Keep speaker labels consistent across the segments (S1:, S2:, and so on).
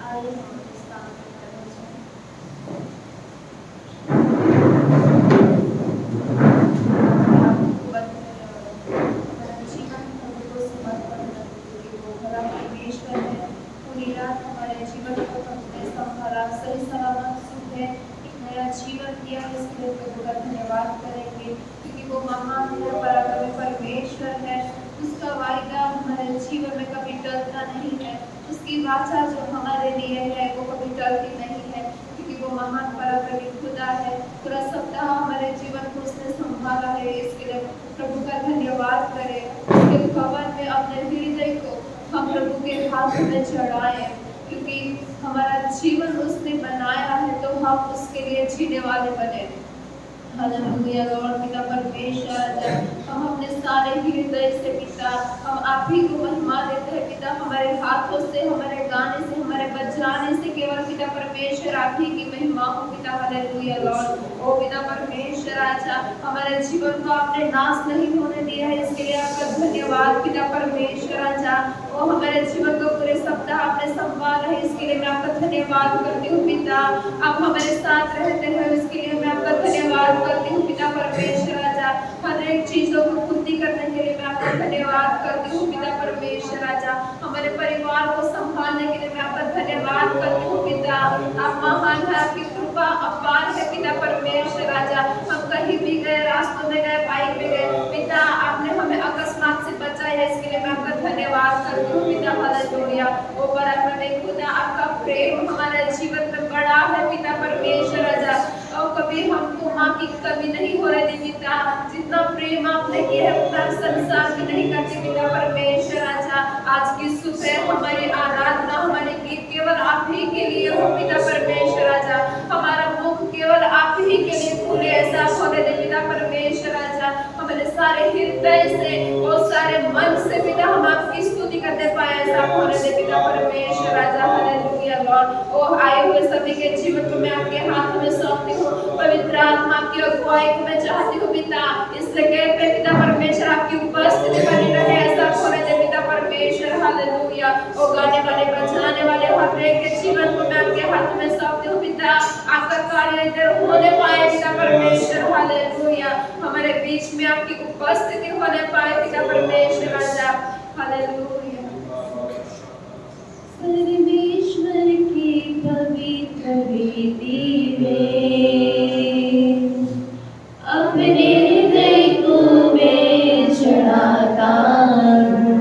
S1: आइए हम इस काम में करना चाहिए। हमारा जीवन प्रभु को समर्पण करते क्योंकि वो भला परमेश्वर है। पूरी रात हमारे जीवन को हमने संभाला, सही सलामत सुख है, एक नया जीवन दिया। इसके लिए प्रभु का धन्यवाद करेंगे क्योंकि वो महान है, पराक्रमी परमेश्वर है। उसका वायदा हमारे जीवन में कभी टलता नहीं है। उसकी वाचा जो हमारे लिए है वो कभी टलती नहीं है क्योंकि वो महान पराक्रमी खुदा है। पूरा सप्ताह हमारे जीवन को उसने संभाला है। इसके लिए प्रभु का धन्यवाद करें। उसके भवन में अपने हृदय को हम प्रभु के हाथ में चढ़ाएं क्योंकि हमारा जीवन उसने बनाया है तो हम उसके लिए जीने वाले बने। हालेलुया लॉर्ड पिता परमेश्वर, हम अपने सारे हृदय से पिता हम आप ही को महिमा देते हैं पिता। हमारे हाथों से, हमारे गाने से, हमारे बजाने से केवल पिता परमेश्वर आप ही की महिमा हो पिता। Hallelujah Lord. ओ पिता परमेश्वर आजा, हमारे जीवन को आपने नाश नहीं होने दिया है, इसके लिए आपका धन्यवाद पिता परमेश्वर आजा। ओ हमारे जीवन को पूरे सप्ताह आपने संभाला है, इसके लिए मैं आपका धन्यवाद करती हूँ पिता। आप हमारे साथ रहते हैं, इसके लिए मैं आपका धन्यवाद करती हूँ पिता परमेश्वर आजा। हर एक चीजों को पूर्ति करने के लिए मैं आपका धन्यवाद करती हूँ पिता परमेश्वर आजा। हमारे परिवार को संभालने के लिए मैं आपका धन्यवाद करती हूँ पिता। आप महान है, आपकी कृपा अपार है पिता परमेश्वर आजा। हम कहीं भी गए, रास्तों में गए, बाइक में गए पिता, आपने हमें अकस्मात से बचाया, इसके लिए मैं आपका धन्यवाद करती हूँ पिता। हालेलुया। ओ पराक्रमी खुदा, आपका प्रेम हमारे जीवन में बड़ा है पिता परमेश्वर आजा। और कभी हमको माँ की कमी नहीं हो रही पिता। जितना प्रेम आपने किया है उतना संसार में नहीं करते पिता परमेश्वर आजा। आज की सुबह हमारी आराधना, हमारे गीत केवल आप ही के लिए हो पिता परमेश्वर आजा। हमारा मुख केवल आप ही के लिए खुले, ऐसा होने दे पिता परमेश्वर आजा। हमारे सारे हृदय से और सारे मन से पिता हम आपकी स्तुति करते पाए, ऐसा होने दे पिता परमेश्वर आजा। Hallelujah Lord. ओ आए हुए सभी के जीवन को मैं आपके हाथ में सौंपती हूँ। पवित्र आत्मा की अगुवाई को मैं चाहती हूँ पिता। इस जगह पे पिता परमेश्वर आपकी उपस्थिति बनी रहे, ऐसा होने दे पिता परमेश्वर। हालेलुया। ओ गाने वाले, बजाने वाले हर एक के जीवन को मैं आपके हाथ में सौंपती हूँ पिता। आपका कार्य इधर होने पाए पिता परमेश्वर। हालेलुया। हमारे बीच में आपकी उपस्थिति होने पाए पिता परमेश्वर आजा। हालेलुया। परमेश्वर की पवित्र वेदी में अपने हृदय को मैं चढ़ाता हूँ।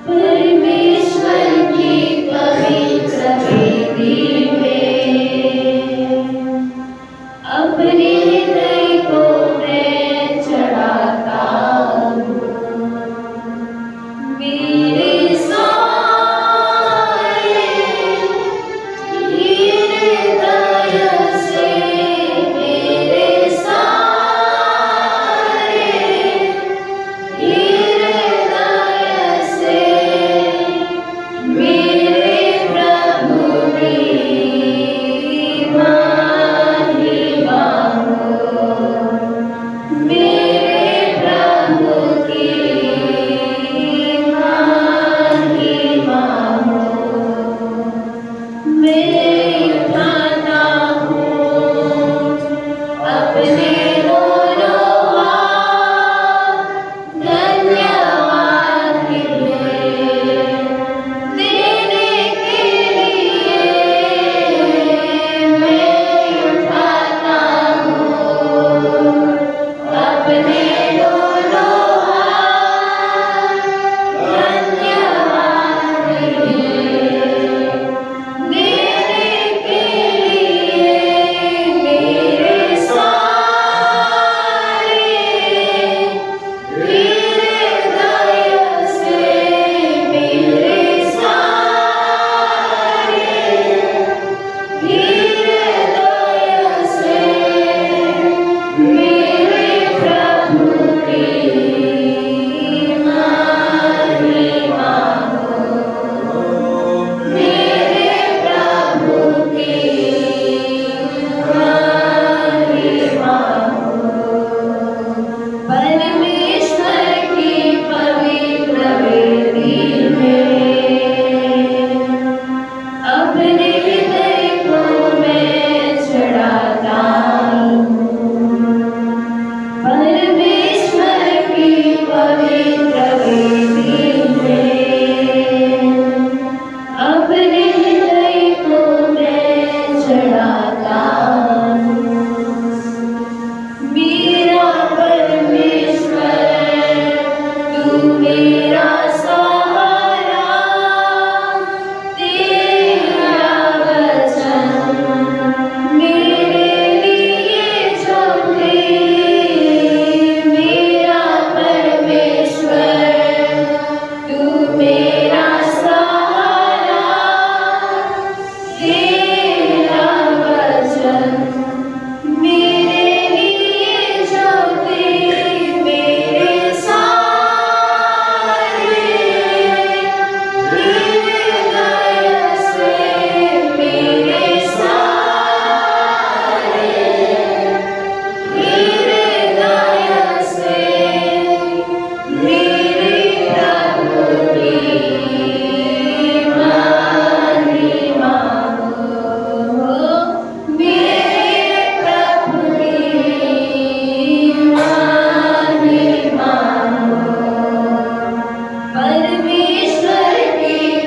S1: परमेश्वर की पवित्र वेदी में अपने हृदय को मैं चढ़ाता हूँ। मेरे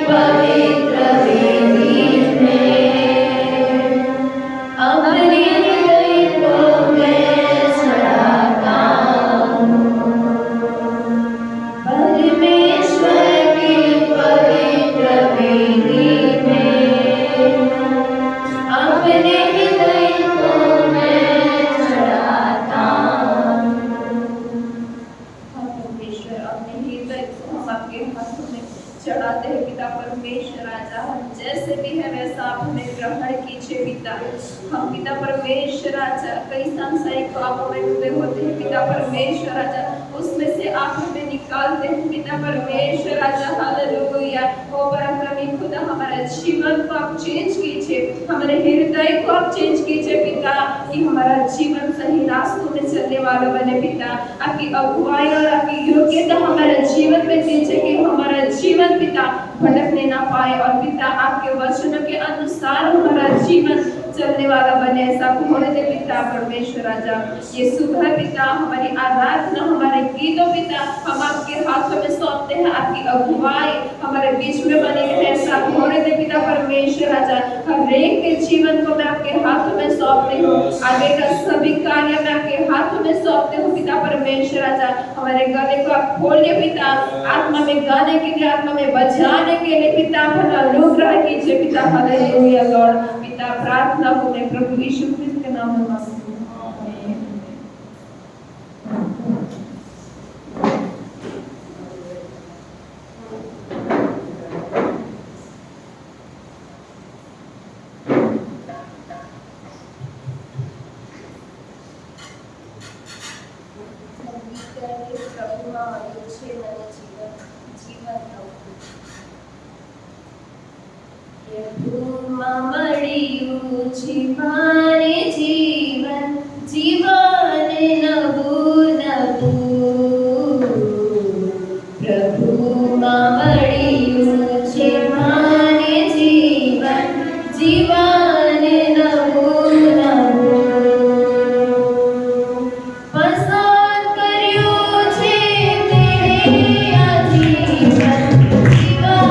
S1: पवित्र वेदी में अपने हृदय को मैं चढ़ाता हूँ। परमेश्वर की पवित्र वेदी में अपने हृदय को मैं चढ़ाता हूँ। परमेश्वर अपने हृदय को हम आपके हाथों में चढ़ाते हैं पिता परमेश्वर राजा। हम जैसे भी है वैसा आप हमें ग्रहण कीजिए पिता। हम पिता परमेश्वर राजा कई सांसारिक पापों में डूबे होते हैं पिता परमेश्वर राजा, उसमें से आप हमें निकालते हैं पिता परमेश्वर राजा। हालेलुया। ओ पराक्रमी खुदा हमारे जीवन को आप चेंज कीजिए, हमारे हृदय को आप चेंज कीजिए पिता, कि हमारा जीवन सही रास्तों में चलने वाला बने पिता। आपकी अगुवाई और आपकी योग्यता हमारे जीवन में दीजिए कि हमारा जीवन पिता भटकने ना पाए और पिता आपके वचनों के अनुसार हमारा जीवन चलने वाला बने, ऐसा होने दे पिता परमेश्वर राजा। ये सुबह पिता हमारी आराधना हमारे गीतों पिता हम आपके हाथों में सौंपते हैं। आपकी अगुवाई हमारे बीच में बनी है, ऐसा होने दे पिता परमेश्वर राजा। हर एक के जीवन को मैं आपके हाथों में सौंपती हूँ, आगे का सभी कार्य मैं आपके हाथों में सौंपती हूँ पिता परमेश्वर राजा। हमारे गले को आप खोलिए पिता, आत्मा में गाने के लिए, आत्मा में बजाने के लिए पिता अपना अनुग्रह कीजिए पिता। Hallelujah Lord. पिता प्रार्थना को मैं प्रभु यीशु क्रिस्त के नाम में मांगती हूँ, आमीन। जीवन जीवन नबू नबू प्रभु मामड़ियू जीवाने जीवन जीवन नबू नबू पसंद करियो छे तेरे आजीवन जीवन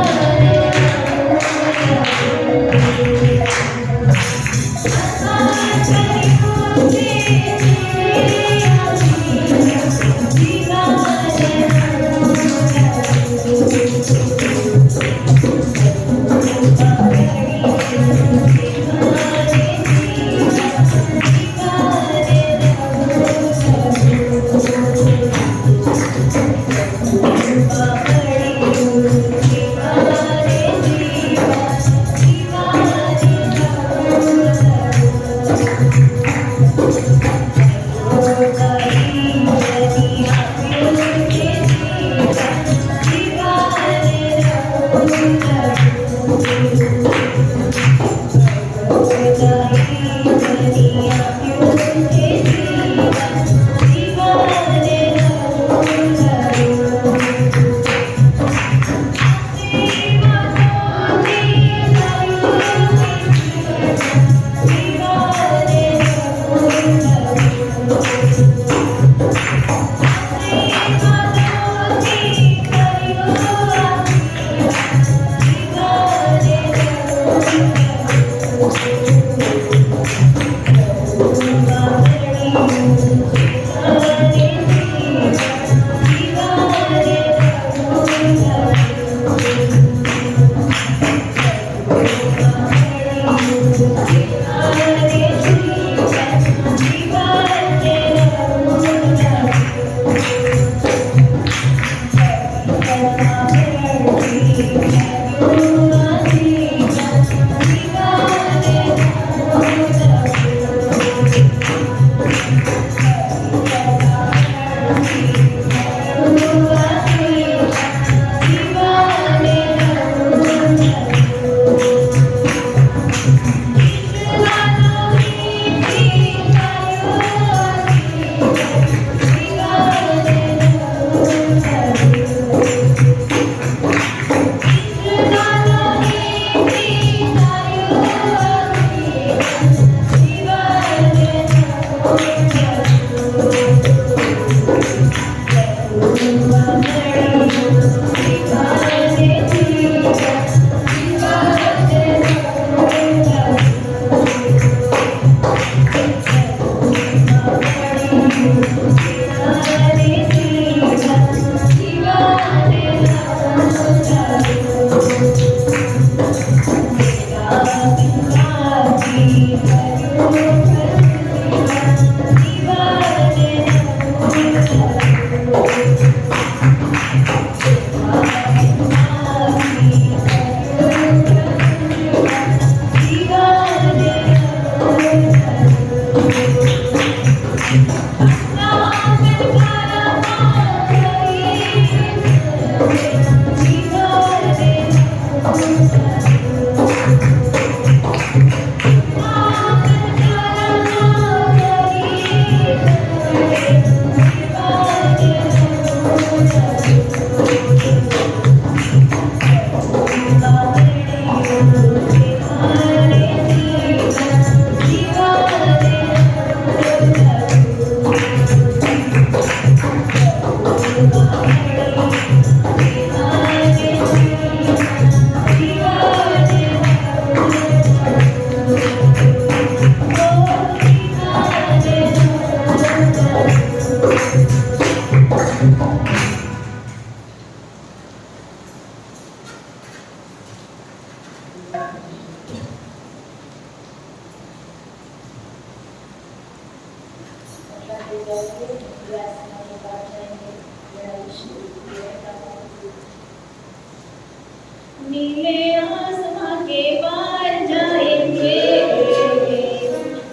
S1: नीले आसमां के पार जाएंगे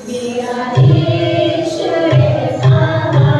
S1: मेरा देश है बाबा।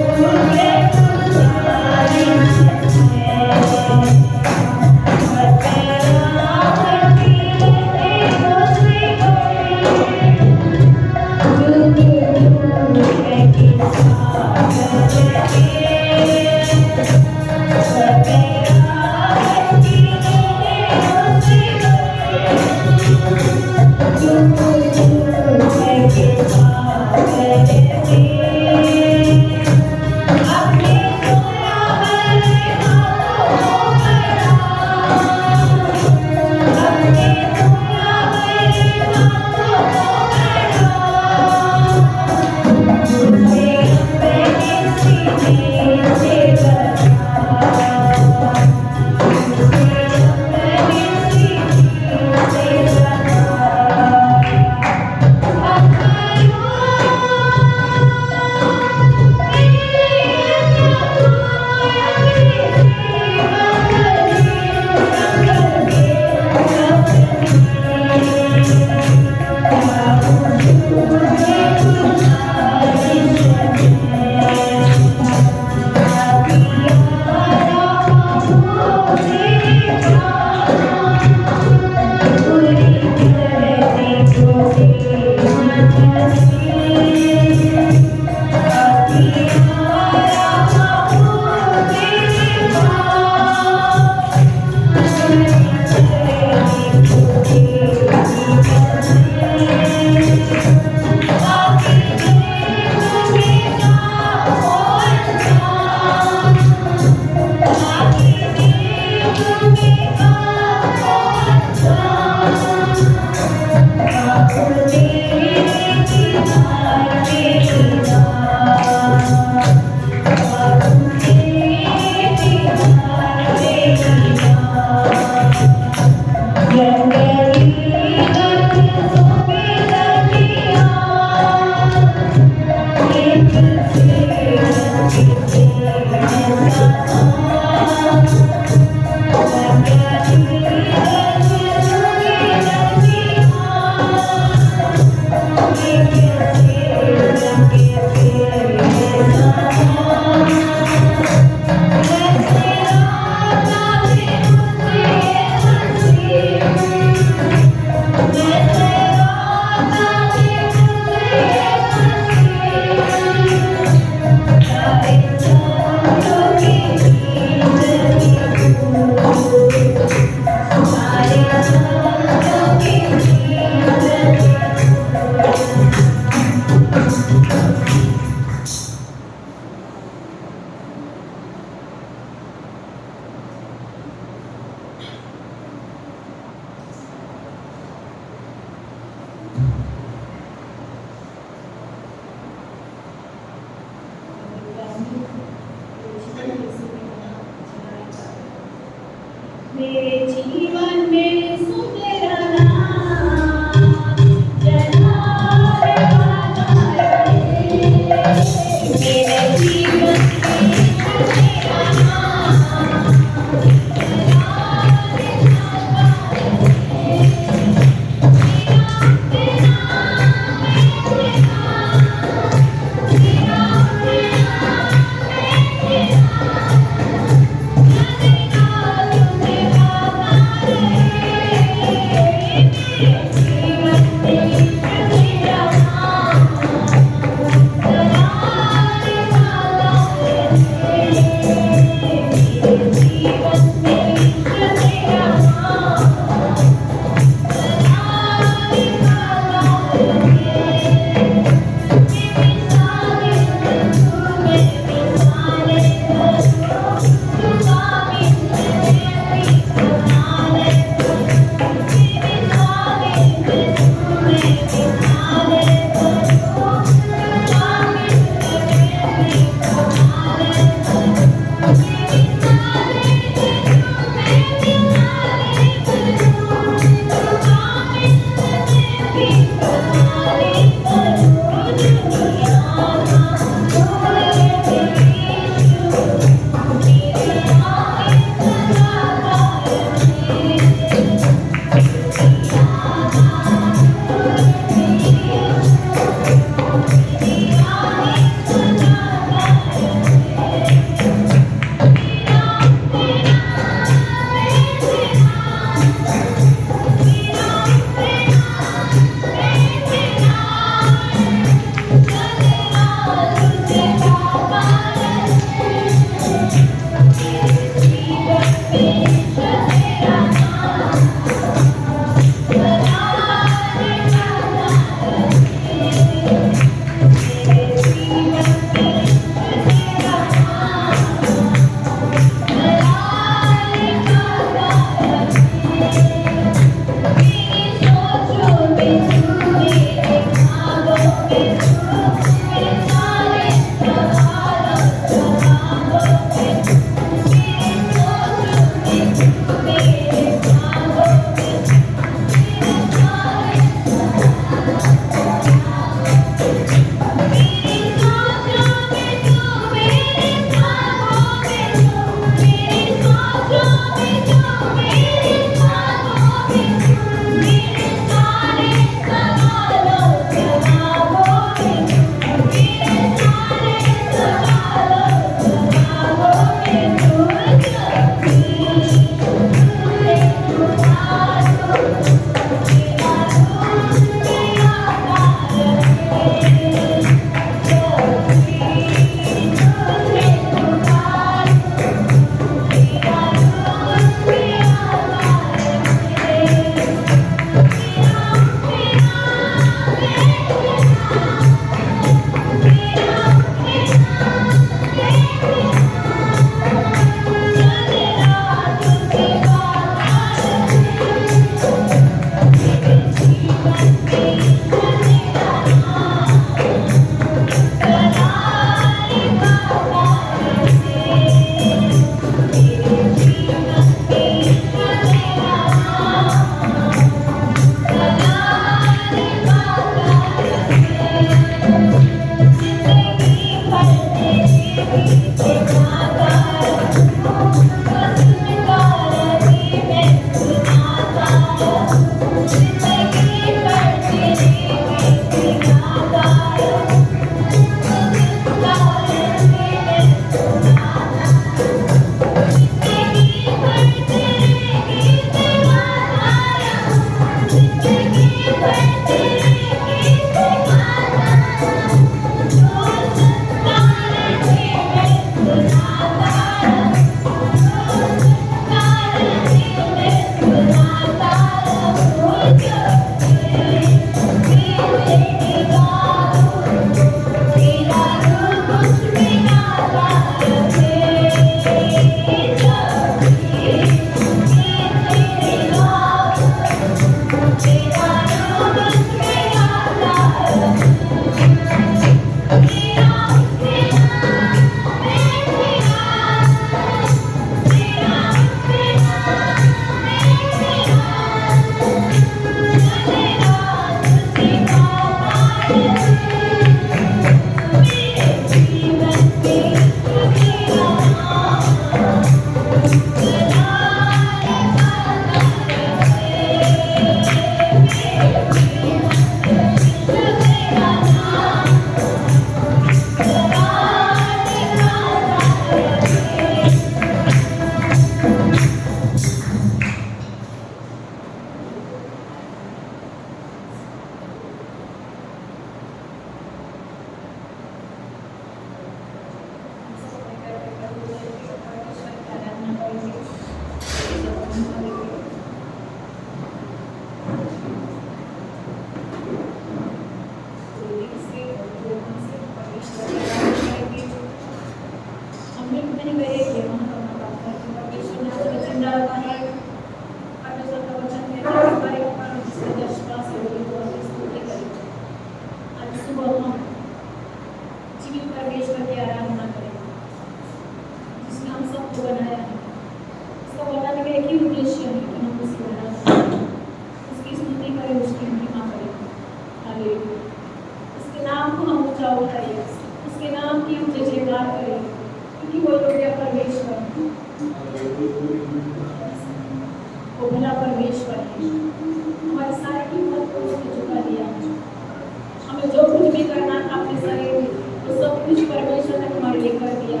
S1: कुछ परमेश्वर ने हमारे लिए कर दिया।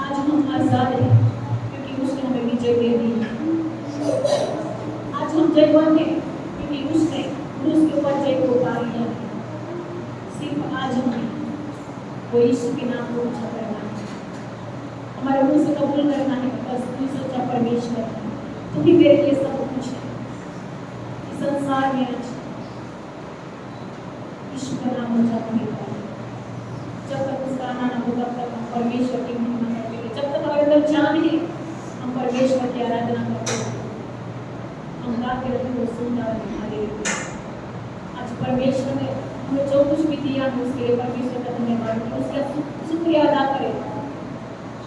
S1: आज हम आजाद हैं क्योंकि उसने हमें विजय दे दी। आज हम जयवान हैं क्योंकि उसने क्रूस के ऊपर जय को पा लिया। सिर्फ आज हमें वो यीशु के नाम को ऊंचा करना है, हमारे मुंह से कबूल करना है कि बस तू सच्चा परमेश्वर है, तू ही मेरे लिए सब कुछ है। इस संसार में आज यीशु का नाम ऊंचा नहीं होगा। जब तक उसका आना न हो तब तक हम परमेश्वर की महिमा करेंगे। जब तक हमारे अंदर जान है हम परमेश्वर की आराधना करते हैं, हम गाते रहते हैं, सुनते रहते हैं। आज परमेश्वर ने हमें जो कुछ भी दिया है उसके लिए परमेश्वर का धन्यवाद करें, उसका शुक्रिया अदा करें।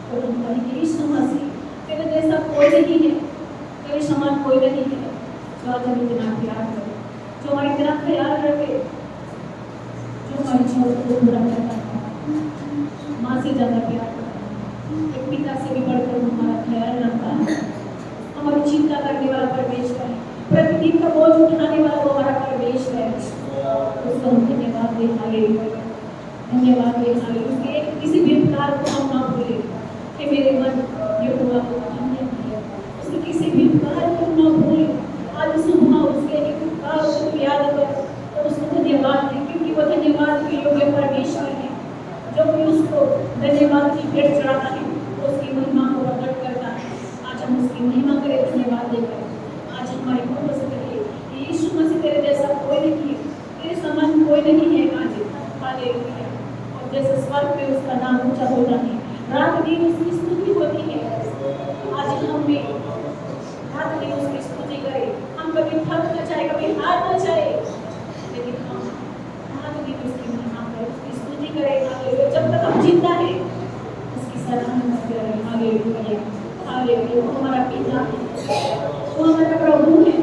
S1: और हम कहेंगे यीशु मसीह तेरे जैसा कोई नहीं है, तेरे समान कोई नहीं है जो आज हमें इतना प्यार करे, जो हमारी इतना ख्याल रखे, जो हमारी छोड़ को पूरा करता है। माँ से ज़्यादा प्यार करता है, एक पिता से भी बढ़कर हमारा ख्याल रखता है, हमारी चिंता करने वाला परमेश्वर है, प्रतिदिन का बोझ उठाने वाला वो हमारा परमेश्वर है। उसको हम धन्यवाद दें, हालेलुया, धन्यवाद दें, हालेलुया। उसके किसी भी उपकार को हम ना भूलें कि मेरे मन यहोवा को धन्य है। उसके किसी भी उपकार को ना भूलें। आज सुबह उसके एक उपकार को याद कर और उसको धन्यवाद दें, क्योंकि वो धन्यवाद के योग्य परमेश्वर है। जब भी उसको धन्यवाद की भेंट चढ़ाता है तो उसकी महिमा को प्रकट करता है। आज हम उसकी महिमा करें, धन्यवाद देकर। आज हमारे मुंह से कहिए कि यीशु मसीह तेरे जैसा कोई नहीं है, तेरे समान कोई नहीं है। आज हालेलुया। और जैसे स्वर्ग में उसका नाम ऊंचा होता है, रात दिन उसकी स्तुति होती है। आज हम भी रात दिन उसकी स्तुति करें। हम कभी थक न जाए, कभी हार न जाए, लेकिन हम रात दिन उसकी महिमा करें, उसकी स्तुति करें। हालेलुया। जब तक हम जिंदा है उसकी सराहना करें। Hallelujah, hallelujah. वो हमारा पिता है, वो हमारा प्रभु है,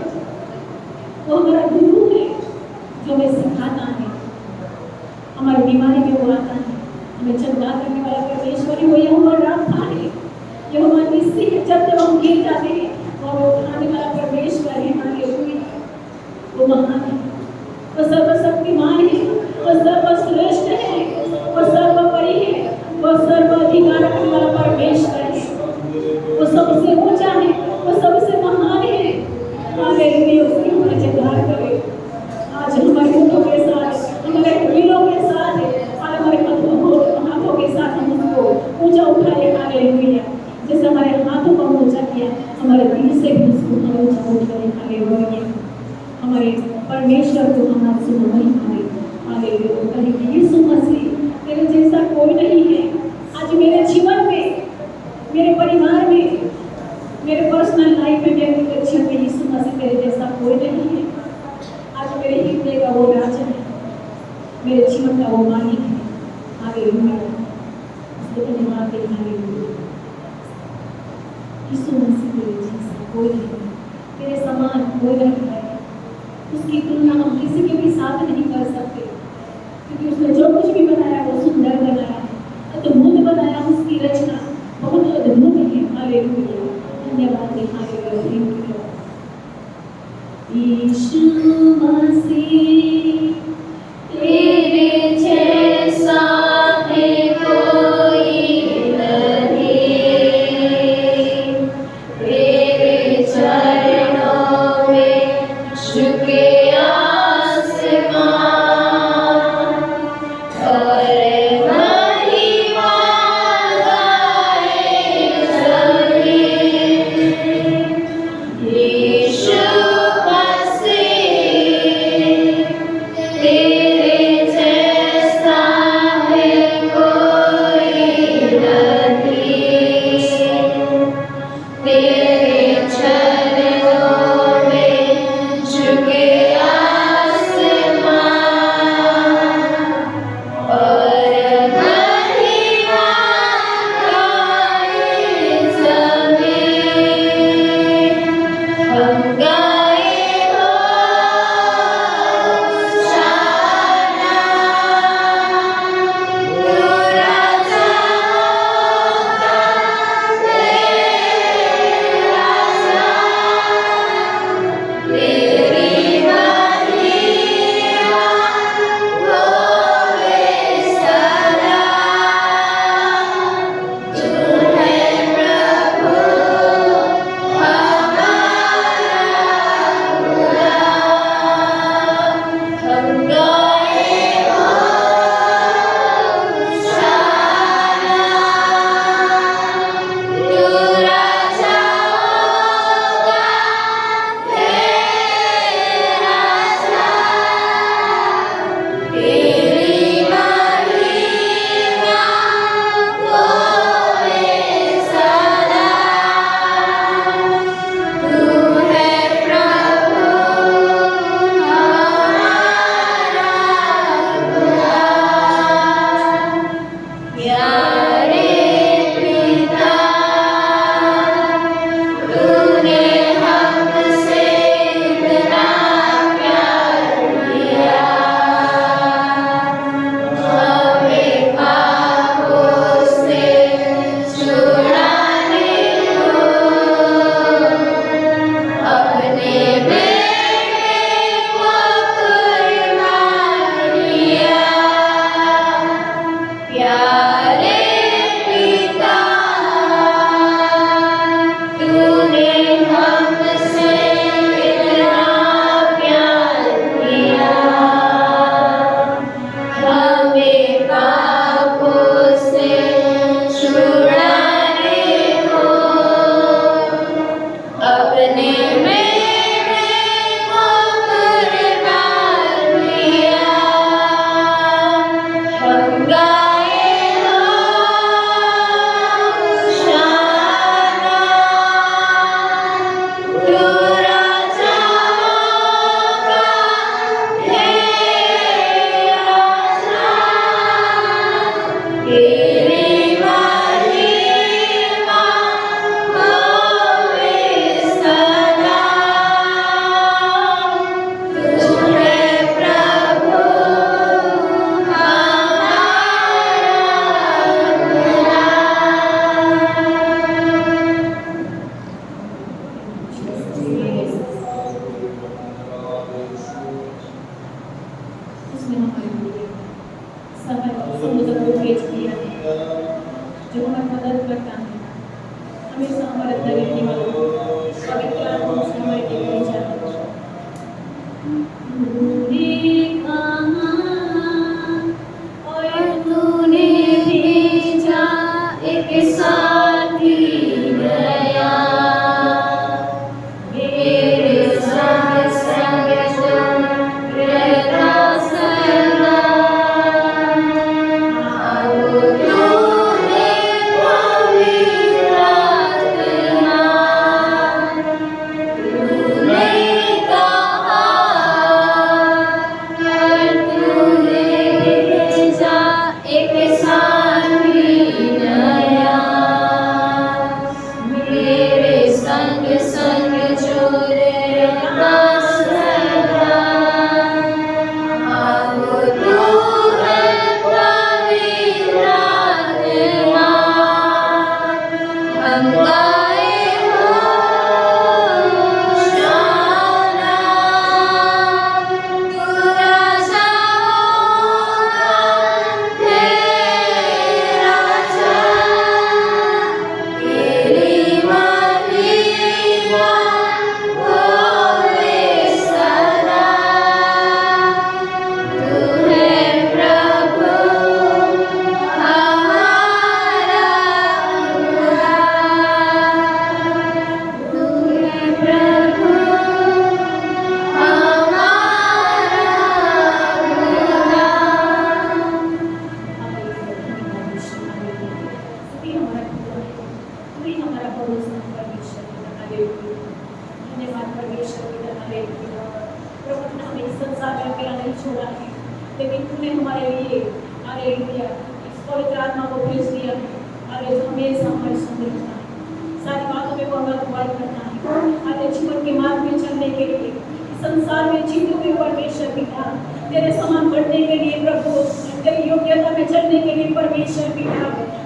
S1: वो हमारा गुरु है जो हमें सिखाता है। हमारी बीमारी में वो आता है, हमें चंगा करने वाला परमेश्वर है। वो यहोवा राफा है, यहोवा निस्सी है। जब हम गिर जाते हैं वो हमें उठाने वाला परमेश्वर है। हालेलुया। वो महान है, वो सर्वशक्तिमान है, वो सर्वश्रेष्ठ है, वो सर्वोपरि है, वो सर्वाधिकार रखने वाला परमेश्वर है। वो सबसे ऊंचा है, वो सबसे महान है। हालेलुया। उसकी हम जयकार करें। आज हमारे मुंहों के साथ, हमारे दिलों के साथ और हमारे हाथों के साथ हम उसको ऊंचा उठाए। हालेलुया। जैसे हमारे हाथों को ऊंचा किया, हमारे दिल से भी उसको हम ऊंचा उठाए। हालेलुया। हमारे परमेश्वर को हम आपसे महिमा दें। हालेलुया। कहेंगे यीशु मसीह तेरे जैसा कोई नहीं है। आज मेरे जीवन में, मेरे परिवार में, मेरे पर्सनल लाइफ में, मेरे जीवन में यीशु मसीह तेरे जैसा कोई नहीं है। आज मेरे हृदय का वो राजा है, मेरे जीवन का वो मालिक है। हालेलुया। उसको धन्यवाद दें। हालेलुया। यीशु मसीह तेरे जैसा कोई नहीं, तेरे समान कोई नहीं है। उसकी तुलना हम किसी के भी साथ नहीं कर सकते, क्योंकि उसने जो कुछ भी बनाया वो सुंदर बनाया है, अद्भुत बनाया। उसकी रचना बहुत अद्भुत है। हालेलुया। धन्यवाद दें। हालेलुया। Thank you. यीशु मसीह तेरे जैसा है कोई नहीं, तेरे चरणों में झुके आसमां और महिमा गाए ज़मीन। यीशु तेरे चरणों में झुके
S2: मदद करता है, हमेशा हमारे अंदर रहने वाला पवित्र आत्मा से हमारे लिए भेजा है। और तूने भेजा एक साथी नया, मेरे संग संग जो रहता सदा। अब तूने पवित्र आत्मा, तूने कहा और तूने भेजा एक साथी नया, मेरे संग संग जो रहता सदा। अब तू है पवित्र आत्मा, हम गाए होशाना, तू राजा होगा, हे राजा, तेरी महिमा होवे सदा। तू है प्रभु हमारा खुदा, तू है प्रभु हमारा धन्यवाद परमेश्वर पिता, हालेलुया। प्रभु ने हमें इस संसार में अकेला नहीं छोड़ा है, लेकिन तूने हमारे लिए हालेलुया इस पवित्र आत्मा को भेज दिया है, हालेलुया, जो हमेशा हमारे संग रहता है, सारी बातों में वो हमारी अगुवाई करता है, हालेलुया, जीवन के मार्ग में चलने के लिए, इस संसार में जीते हुए परमेश्वर पिता, तेरे समान बढ़ने के लिए प्रभु, तेरी योग्यता में चलने के लिए परमेश्वर पिता,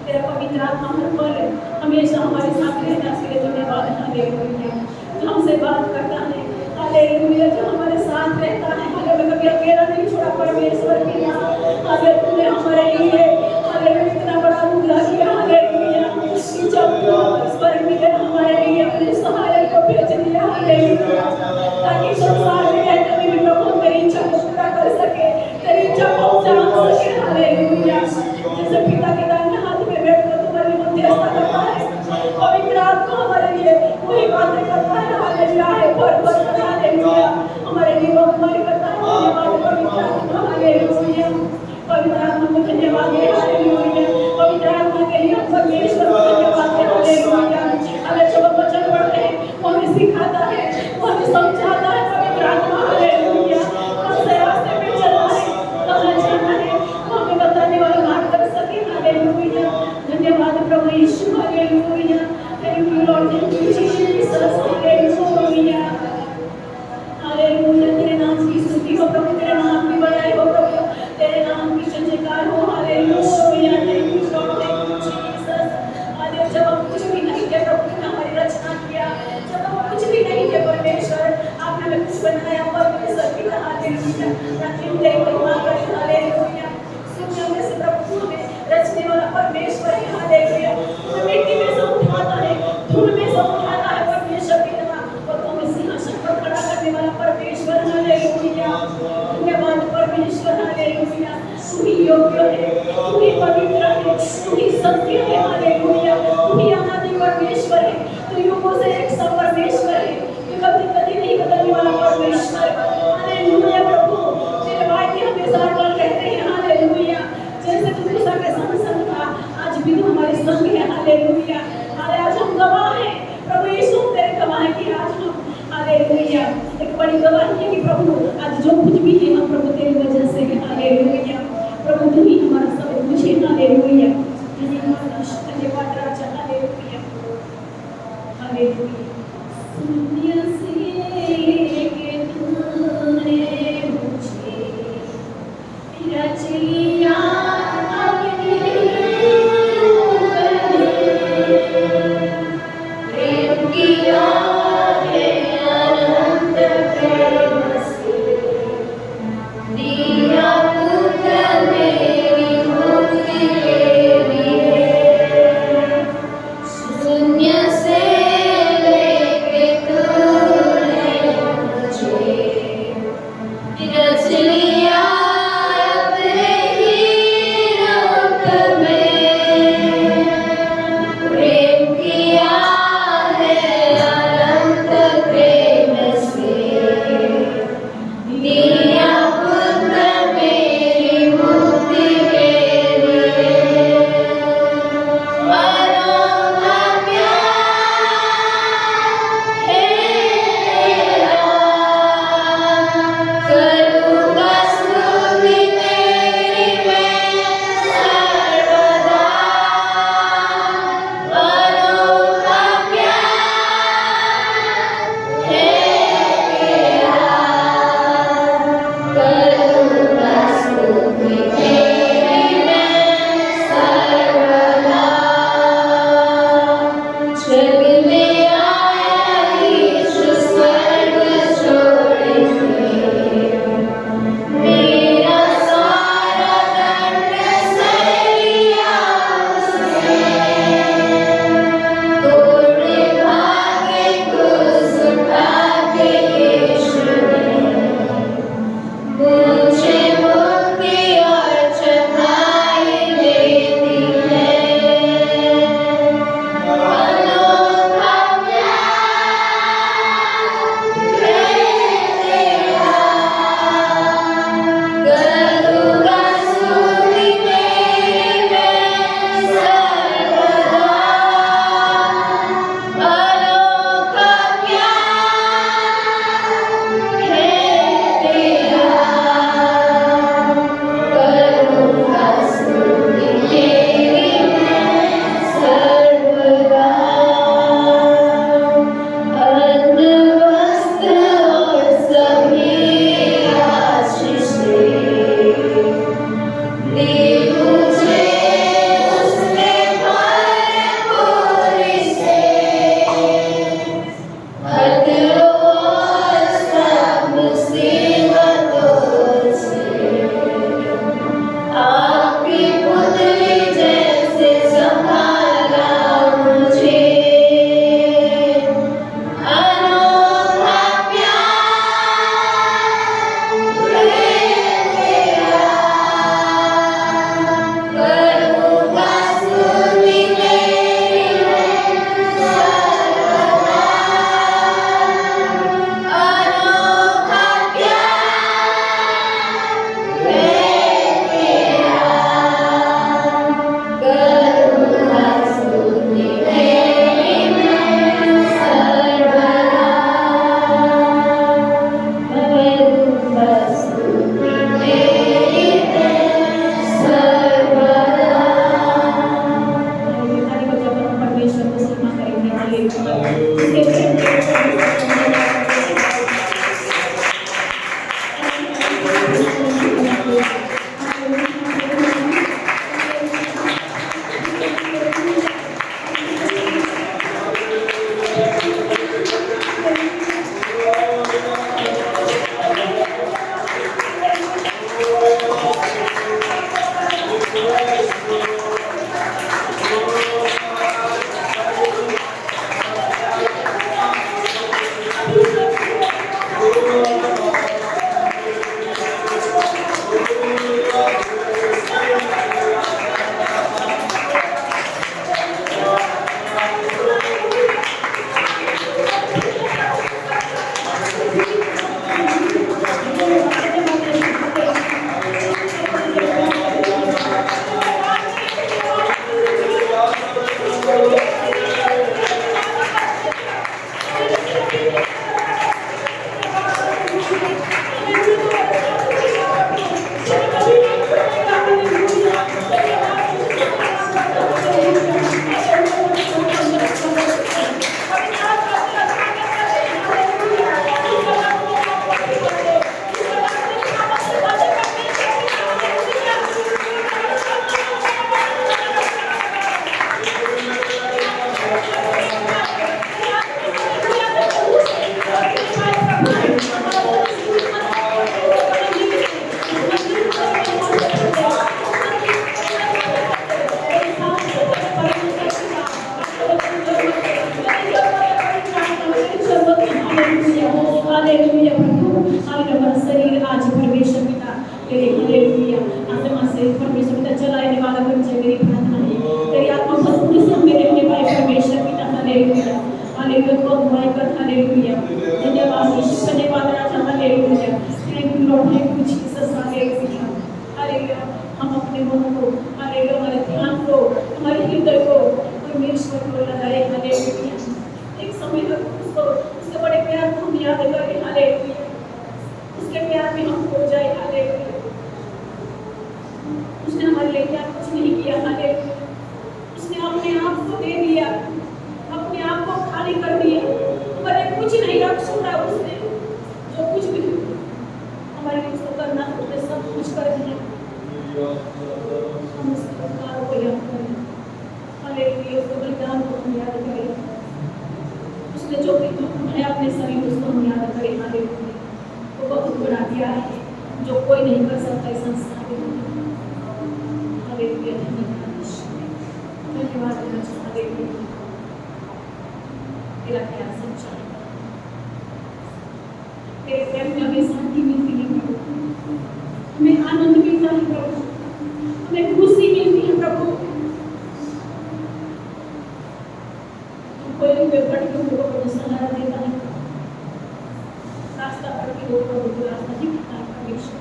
S2: तेरा पवित्र आत्मा हर पल हमेशा हमारे साथ रहता है। इसके लिए धन्यवाद, हालेलुया। जो हमसे बात करता है, हालेलुया, जो हमारे साथ रहता है, हालेलुया, कभी अकेला नहीं छोड़ा परमेश्वर पिता, हालेलुया, तूने हमारे लिए हालेलुया इतना बड़ा अनुग्रह किया, हालेलुया, कि जब स्वर्ग में गए हमारे लिए अपने सहायक को भेज दिया, हालेलुया, ताकि संसार में रहते हुए भी प्रभु तेरी इच्छा को पूरा कर सके, तेरी इच्छा को जान सके, हालेलुया। जैसे पिता के दाहिने हाथ में बैठकर तुम्हारी मध्यस्थता करता है, पवित्र आत्मा हमारे लिए वही बातें करता है, हालेलुया, है भर भर कर, हालेलुया, हमारे लिए वो हमारी करता है। धन्यवाद पवित्र आत्मा, हालेलुया, पवित्र आत्मा को धन्यवाद है, हालेलुया, पवित्र आत्मा के लिए हम परमेश्वर को धन्यवाद है, हालेलुया। अगर जब हम वचन पढ़ते हैं वो हमें सिखाता है, वो हमें समझाता है, पवित्र आत्मा, हालेलुया, कौन से रास्ते पे चलना है, कहाँ जाना है, वो हमें बताने वाला मार्ग कर सके, हालेलुया। धन्यवाद प्रभु यीशु, hallelujah, thank you Lord, thank you Jesus, hallelujah, hallelujah, तेरे नाम की स्तुति हो प्रभु, तेरे नाम की बड़ाई हो प्रभु, तेरे नाम की जयजयकार हो, hallelujah, thank you Lord, thank you Jesus, hallelujah. जब हम कुछ भी नहीं थे प्रभु ने हमारी रचना किया, जब हम कुछ भी नहीं थे परमेश्वर, आपने हमें कुछ बनाया परमेश्वर पिता, हालेलुया, ताकि हम तेरी महिमा करें, हालेलुया। सुनिए में से प्रभु हमें रचने वाला परमेश्वर है, हालेलुया, हमें मिट्टी में से उठाता है, धूल में से उठाता है परमेश्वर पिता, और तो हमें सिंहासन पर खड़ा करने वाला परमेश्वर, हालेलुया। धन्यवाद परमेश्वर, हालेलुया, तू ही योग्य है, तू ही पवित्र है, तू ही सत्य है, हालेलुया, तू ही अनादि परमेश्वर है, तू युगों से एक सा परमेश्वर है, तू कभी कभी नहीं बदलने वाला परमेश्वर, हालेलुया। प्रभु तेरे वाक्य हमेशा अटल रहते हैं, हालेलुया, जैसे तू मूसा के संग था, आज भी तू हमारे संग है, हालेलुया, आज हम गवाह हैं प्रभु यीशु, तेरे गवाह की आज हम, हालेलुया, एक बड़ी गवाही है कि प्रभु आज जो कुछ भी है हम प्रभु तेरी वजह से है, हालेलुया, प्रभु तू ही हमारा सब कुछ है, हालेलुया, धन्यवाद राजा, हालेलुया, हालेलुया। शून्य से के तूने मुझे रच लिया, अपने रूप में प्रेम किया है अनंत प्रेम से, प्यार में हम खो जाए। हालेलुया। उसने हमारे लिए क्या कुछ नहीं किया। हालेलुया। उसने अपने आप को दे दिया, अपने आप को खाली कर दिया, हमारे कुछ नहीं रख छोड़ा। उसने जो कुछ भी हमारे लिए उसको करना था उसने सब कुछ कर दिया। हम उसके उपकारों को याद करें। हालेलुया। उसके बलिदान को हम याद करें। उसने जो भी दुख उठाया अपने शरीर उसको हम याद करें। हालेलुया। वो बहुत बड़ा प्यार है जो कोई नहीं कर सकता इस संसार में। हालेलुया। धन्यवाद देना चाहते हैं। तेरा प्यार सच्चा है, तेरे प्रेम में हमें शांति मिलती है प्रभु, हमें आनंद मिलता है प्रभु, हमें खुशी मिलती है प्रभु। कोई भी पढ़ के लोगों को सहारा देता है, रास्ता पढ़ के लोगों को रास्ता दिखाता है परमेश्वर।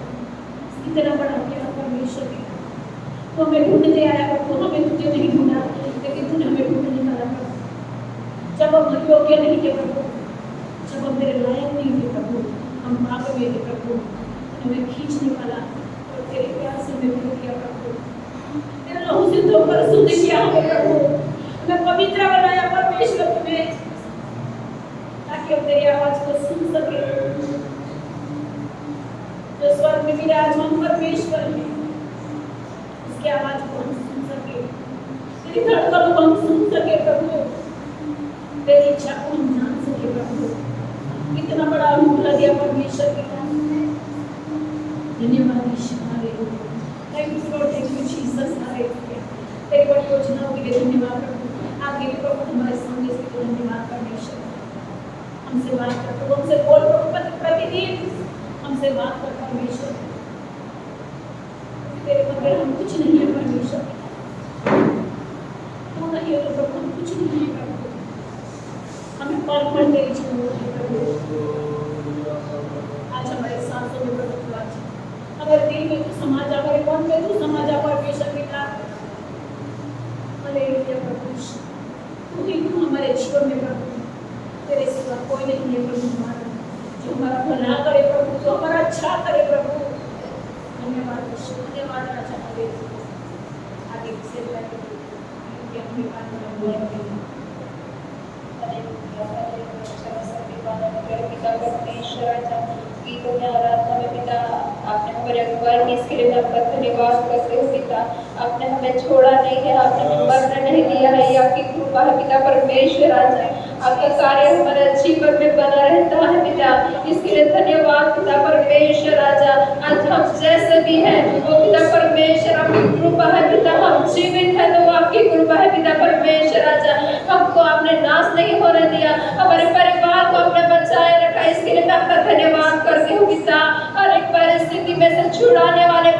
S2: इतना बड़ा प्यार परमेश्वर की तो हमें ढूंढते आया प्रभु, हमें तुझे नहीं ढूंढा लेकिन तूने हमें ढूंढ निकाला प्रभु। जब हम योग्य नहीं थे प्रभु, जब हम तेरे लायक नहीं थे प्रभु, हम पाप में थे प्रभु, हमें खींच निकाला और तेरे प्यार से हमें धो दिया प्रभु। तेरे लहू से धोकर शुद्ध किया हमें प्रभु, हमें पवित्र बनाया परमेश्वर तुम्हें, ताकि हम तेरी आवाज को सुन सके। जो स्वर्ग में विराजमान परमेश्वर है उसकी आवाज को हम सुन सके, तेरी धड़कन को हम सुन सके प्रभु, तेरी इच्छा को हम जान सके प्रभु। कितना बड़ा अनुग्रह दिया परमेश्वर के पास। धन्यवाद ईश्वर। Hallelujah. Thank you Lord, thank you Jesus. Hallelujah. तेरी बड़ी योजनाओं के लिए धन्यवाद प्रभु। आगे भी प्रभु हमारे संदेश के लिए धन्यवाद परमेश्वर। हमसे बात कर प्रभु, हमसे बोल प्रभु, प्रतिदिन हमसे बात कर परमेश्वर। तेरे बगैर हम कुछ नहीं है परमेश्वर। तू नहीं है तो प्रभु हम कुछ नहीं है प्रभु। हमें पल पल तेरी जरूरत है प्रभु। आज हमारे सांसों में प्रभु तू आज हमारे दिल में तू समा जा, हमारे मन में तू समा जा परमेश्वर पिता। हालेलुया प्रभु, तू ही तू हमारे जीवन में प्रभु, तेरे सिवा कोई नहीं है प्रभु हमारा, जो हमारा भला करे प्रभु, जो हमारा अच्छा करे प्रभु। धन्यवाद ईश्वर, धन्यवाद राजा। हालेलुया। आगे से लगे कि अपनी बात में बोलेंगे।
S1: गीतों में आराधना में पिता आपने हमारे अगुवाई की, इसके लिए मैं आपका धन्यवाद करते हो पिता। आपने हमें छोड़ा नहीं है, आपने हमें मरने नहीं दिया है, ये आपकी कृपा है पिता परमेश्वर। राजा आपका कार्य हमारे जीवन में बना रहता है पिता, इसके लिए धन्यवाद पिता परमेश्वर। राजा आज हम जैसे भी हैं वो पिता परमेश्वर आपकी कृपा है पिता, हम जीवित है तो आपकी कृपा है पिता परमेश्वर। राजा हमको आपने नाश नहीं होने दिया, हमारे परिवार को आपने बचाए रखा, इसके लिए मैं आपका धन्यवाद करती हूँ पिता। हर एक परिस्थिति में से छुड़ाने वाले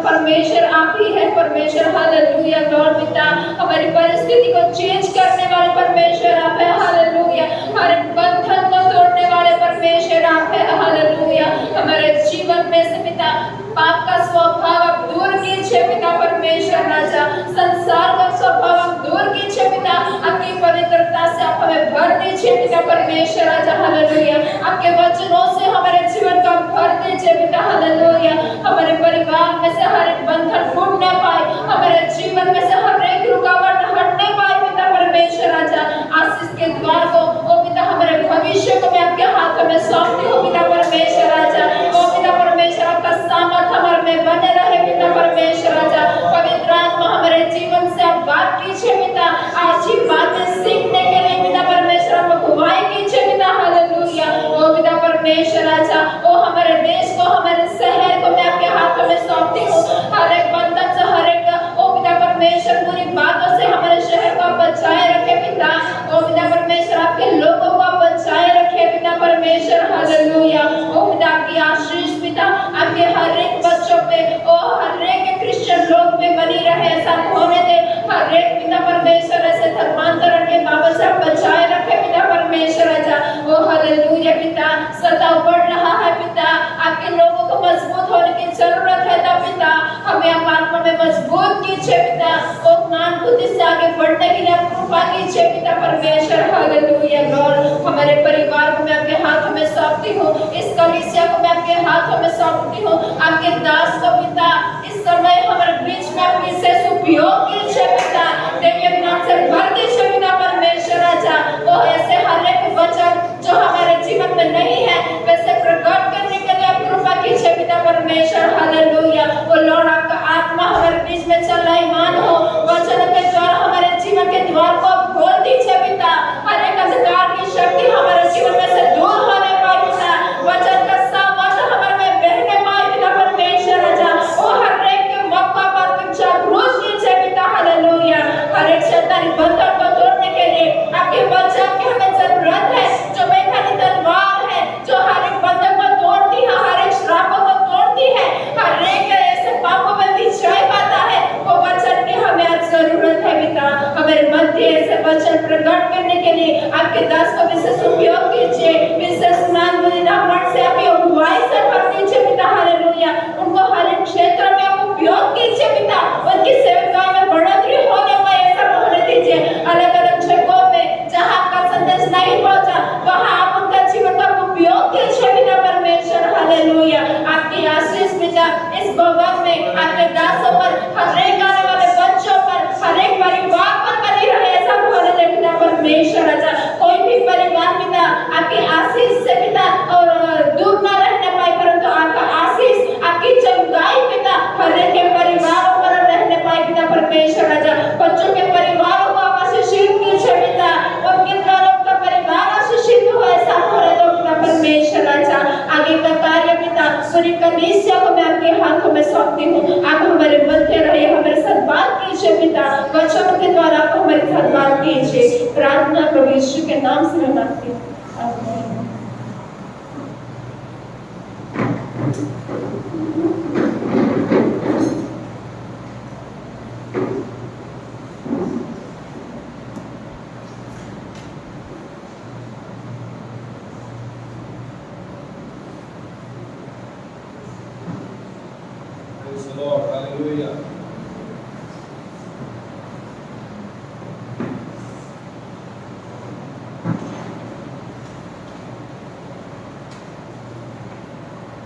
S1: परमेश्वर आप ही है परमेश्वर। हालेलुया लॉर्ड पिता, हमारी परिस्थिति को चेंज करने वाले परमेश्वर आप है। हालेलुया। हर एक बंधन को तोड़ने वाले परमेश्वर आप है। हालेलुया। हमारे जीवन में से पिता पाप का स्वभाव आप दूर कीजिए पिता परमेश्वर। राजा संसार का स्वभाव आप दूर कीजिए पिता, आपकी पवित्रता से आप हमें भर दीजिए पिता परमेश्वर। राजा हालेलुया। आपके वचनों से हमारे जीवन का भर दीजिए पिता। हालेलुया। हमारे परिवार में से हर एक बंधन टूट न पाए, हमारे जीवन में से हर एक रुकावट हटने पाए पिता परमेश्वर। राजा आशीष के द्वार को ओ पिता हमारे भविष्य को मैं आपके हाथों में सौंपती हूँ पिता परमेश्वर। राजा ओ पिता परमेश्वर आपका सामर्थ हमारे में बने रहे पिता परमेश्वर। राजा पवित्र आत्मा हमारे जीवन से आप बात कीजिए पिता, आज ही बातें सीखने के लिए पिता परमेश्वर आप अगुवाई कीजिए पिता। हालेलुया। ओ पिता परमेश्वर। राजा ओ हमारे देश को, हमारे शहर को मैं आपके हाथों में सौंपती हूँ, हर एक बंधन से, हर एक ओ पिता परमेश्वर बुरी बातों से हमारे शहर को आप बचाए रखे पिता। ओ पिता परमेश्वर आपके लोगों को आप बचाए रखे पिता परमेश्वर। हालेलुया। ओ पिता आपकी आशीष पिता आपके हर एक बच्चों पे, ओ हर एक क्रिश्चियन लोग में बनी रहे, ऐसा होने दे। हर एक पिता परमेश्वर ऐसे धर्मांतरण के बाबत से आप बचाए रखे पिता परमेश्वर। राजा ओ हालेलुया पिता, सदा बढ़ रहा है पिता, आपके लोगों को मजबूत होने की जरूरत है पिता, हमें आप आत्मा में मजबूत कीजिए पिता। ओ ज्ञान बुद्धि से आगे बढ़ने के लिए आप कृपा कृपा कीजिए पिता परमेश्वर। हालेलुया लॉर्ड, हमारे परिवार को मैं आपके हाथों में सौंपती हूँ, इस कलीसिया को मैं आपके हाथों में सौंपती हूँ, आपके दास को पिता इस समय हमारे बीच में आप विशेष उपयोग कीजिए पिता, देवी ज्ञान से भर दीजिए पिता परमेश्वर राजा। वो ऐसे हर एक वचन जो हमारे जीवन में नहीं है वैसे प्रकट करने के लिए आप कृपा कीजिए पिता परमेश्वर। हालेलुया वो लॉर्ड, आपका आत्मा हमारे बीच में चलायमान हो, वचन के द्वारा हमारे जीवन के द्वार को आप खोल दीजिए पिता, हर एक अंधकार की शक्ति हमारे जीवन में से दूर होने पाए पिता, वचन का सामर्थ हमारे में बहने पाए पिता परमेश्वर राजा। वो हर एक के मौका पर जागरूक कीजिए पिता। हालेलुया हर एक शैतानी बंधन को तोड़ने के लिए आपके वचन की हमें जरूरत है, जो मैदानी तलवार है जो हर एक बंधन को तोड़ती है, हर एक श्रापों को तोड़ती है, हर एक ऐसे पापों में विजय पाता है, वो वचन की हमें आज जरूरत है पिता। हमारे मध्य ऐसे वचन प्रकट करने के लिए आपके दास को विशेष उपयोग कीजिए, विशेष ज्ञान बुद्धिमान से आप अगुवाई से भर दीजिए पिता। हालेलुया उनको हर एक क्षेत्र में आप उपयोग कीजिए पिता, उनकी सेवकाई में बढ़ोतरी होने पाए ऐसा होने दीजिए। अलग अलग जगहों में जहाँ आपका संदेश नहीं पहुँचा वहाँ आप उनका जीवन का उपयोग कीजिए पिता परमेश्वर। हालेलुया आपकी आशीष पिता इस भवन में आपके दासों पर, हर एक आने वाले बच्चों पर, हर एक परिवार पर बनी रहे ऐसा होने दे पिता परमेश्वर राजा। कोई भी परिवार पिता आपकी आशीष से पिता और दूर न रहने पाए, परंतु आपका आशीष आपकी चंगाई पिता हर एक के परिवारों पर रहने पाए पिता परमेश्वर राजा। बच्चों के परिवारों को आप आशीषित कीजिए पिता, उनके द्वारा उनका परिवार आशीषित हो ऐसा होने दो पिता परमेश्वर राजा। आगे का कार्य पिता पूरी कलीसिया को मैं आपके हाथों में सौंपती हूँ, आप हमारे मध्य रहिए, हमारे साथ बात कीजिए पिता, वचनों के द्वारा आप हमारे साथ बात कीजिए। प्रार्थना प्रभु यीशु के नाम से मैं मांगती हूँ, आमीन।
S3: Praise the Lord. Hallelujah.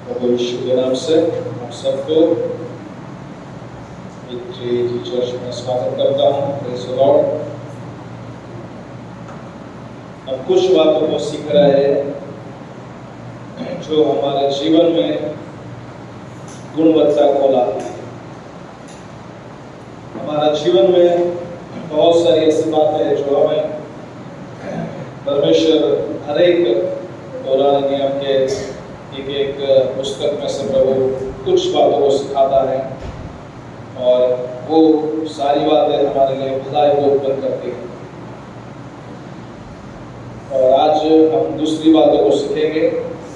S3: प्रभु यीशु के नाम से आप सबको विक्ट्री चर्च में स्वागत करता हूँ। Praise the Lord. हम कुछ बातों को सीख रहे हैं जो हमारे जीवन में गुणवत्ता को लाती है। हमारा जीवन में बहुत सारी ऐसी बातें हैं जो हमें परमेश्वर हर एक पुराने नियम के एक पुस्तक में से प्रभु कुछ बातों को सिखाता है और वो सारी बातें हमारे लिए भलाई को उत्पन्न करती हैं। और आज हम दूसरी बातों को सीखेंगे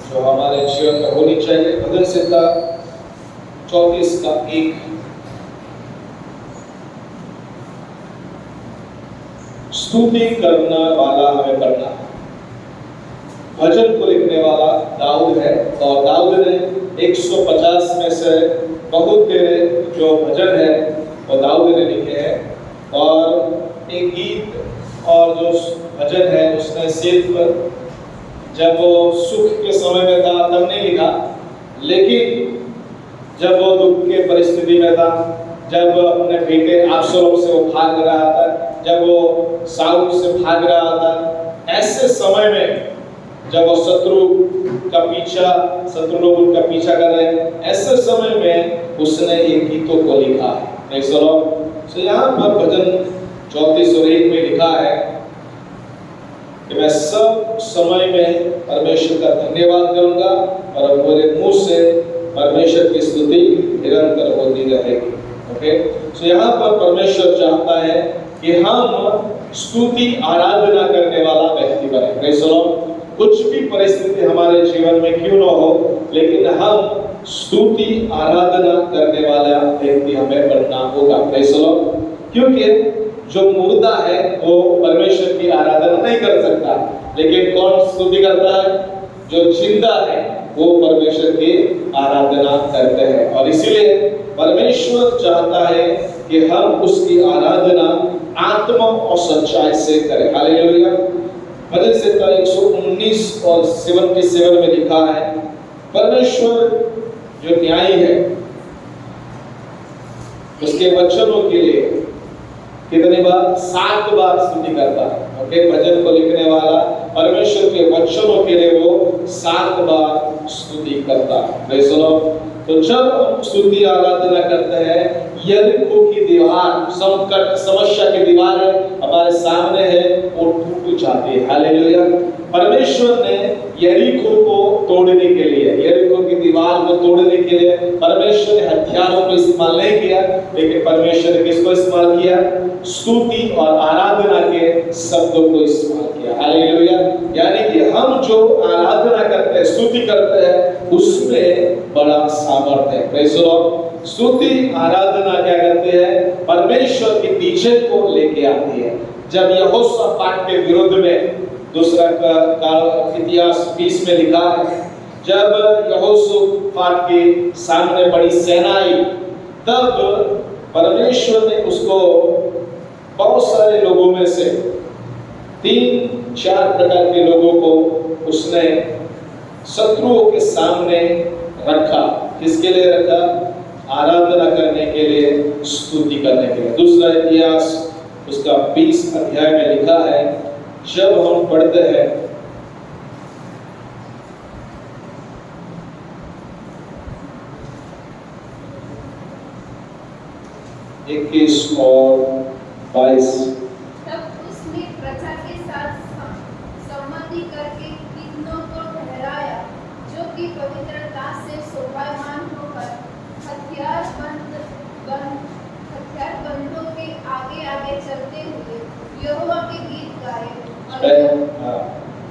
S3: जो हमारे जीवन में होनी चाहिए। भजन संहिता 34 का 1। स्तुति करना वाला हमें बनना। भजन को लिखने वाला दाऊद है और दाऊद ने 150 में से बहुत तेरे जो भजन है वो दाऊद ने लिखे हैं। और एक गीत और जो भजन है उसने सिर्फ जब वो सुख के समय में था तब नहीं लिखा, लेकिन जब वो दुख के परिस्थिति में था, जब अपने बेटे अब्सलोम से वो भाग रहा था, जब वो शाऊल से भाग रहा था, ऐसे समय में जब वो शत्रु लोग उनका पीछा कर रहे हैं, ऐसे समय में उसने इन गीतों को लिखा है। Praise the Lord. सो यहाँ पर भजन 34 और 1 में लिखा है कि मैं सब समय में परमेश्वर का धन्यवाद करूंगा और मेरे मुंह से परमेश्वर की स्तुति निरंतर होती रहेगी। ओके, सो यहाँ पर परमेश्वर चाहता है कि हम स्तुति आराधना करने वाला व्यक्ति बने। Praise the Lord. कुछ भी परिस्थिति हमारे जीवन में क्यों न हो, लेकिन हम स्तुति आराधना करने वाला व्यक्ति हमें बनना होगा। Praise the Lord. क्योंकि जो मुर्दा है वो परमेश्वर की आराधना नहीं कर सकता, लेकिन कौन स्तुति करता है? जो जिंदा है वो परमेश्वर की आराधना करते हैं। और इसीलिए परमेश्वर चाहता है कि हम उसकी आराधना आत्मा और सच्चाई से करें। हालेलुया। भजन संहिता 119 और 77 में लिखा है, परमेश्वर जो न्यायी है उसके वचनों के लिए कितनी बार? 7 बार स्तुति करता है। ओके, भजन को लिखने वाला परमेश्वर के वचनों के लिए वो 7 बार स्तुति करता है। Praise the Lord. तो जब हम स्तुति आराधना करते हैं, यरीहो की दीवार, संकट समस्या की दीवार हमारे सामने है, वो टूट जाती है। हालेलुया। परमेश्वर ने यरीहो को तोड़ने के लिए, यरीहो की दीवार को तोड़ने के लिए परमेश्वर ने हथियारों को इस्तेमाल नहीं किया, लेकिन परमेश्वर ने किसको इस्तेमाल किया? स्तुति और आराधना के शब्दों को इस्तेमाल किया। हालेलुया। यानी कि हम जो आराधना करते हैं, स्तुति करते हैं, उसमें बड़ा सामर्थ्य है। Praise the Lord. स्तुति आराधना क्या करते हैं? परमेश्वर के विजय को लेके आती है। जब यहोशापात के विरुद्ध में दूसरा का इतिहास 20 में लिखा है, जब यहोशापात के सामने बड़ी सेना आई, तब परमेश्वर ने उसको बहुत सारे लोगों में से 3-4 प्रकार के लोगों को उसने शत्रुओं के सामने रखा। किसके लिए रखा? आराधना करने के लिए, स्तुति करने के लिए। दूसरा इतिहास उसका 20 अध्याय में लिखा है, जब हम पढ़ते हैं 21 और 22।
S1: तब उसने प्रजा के साथ संमति करके कितनों को ठहराया, जो कि पवित्रता से शोभायमान होकर हथियारबंदों के आगे आगे चलते हुए यहोवा के गीत गाए।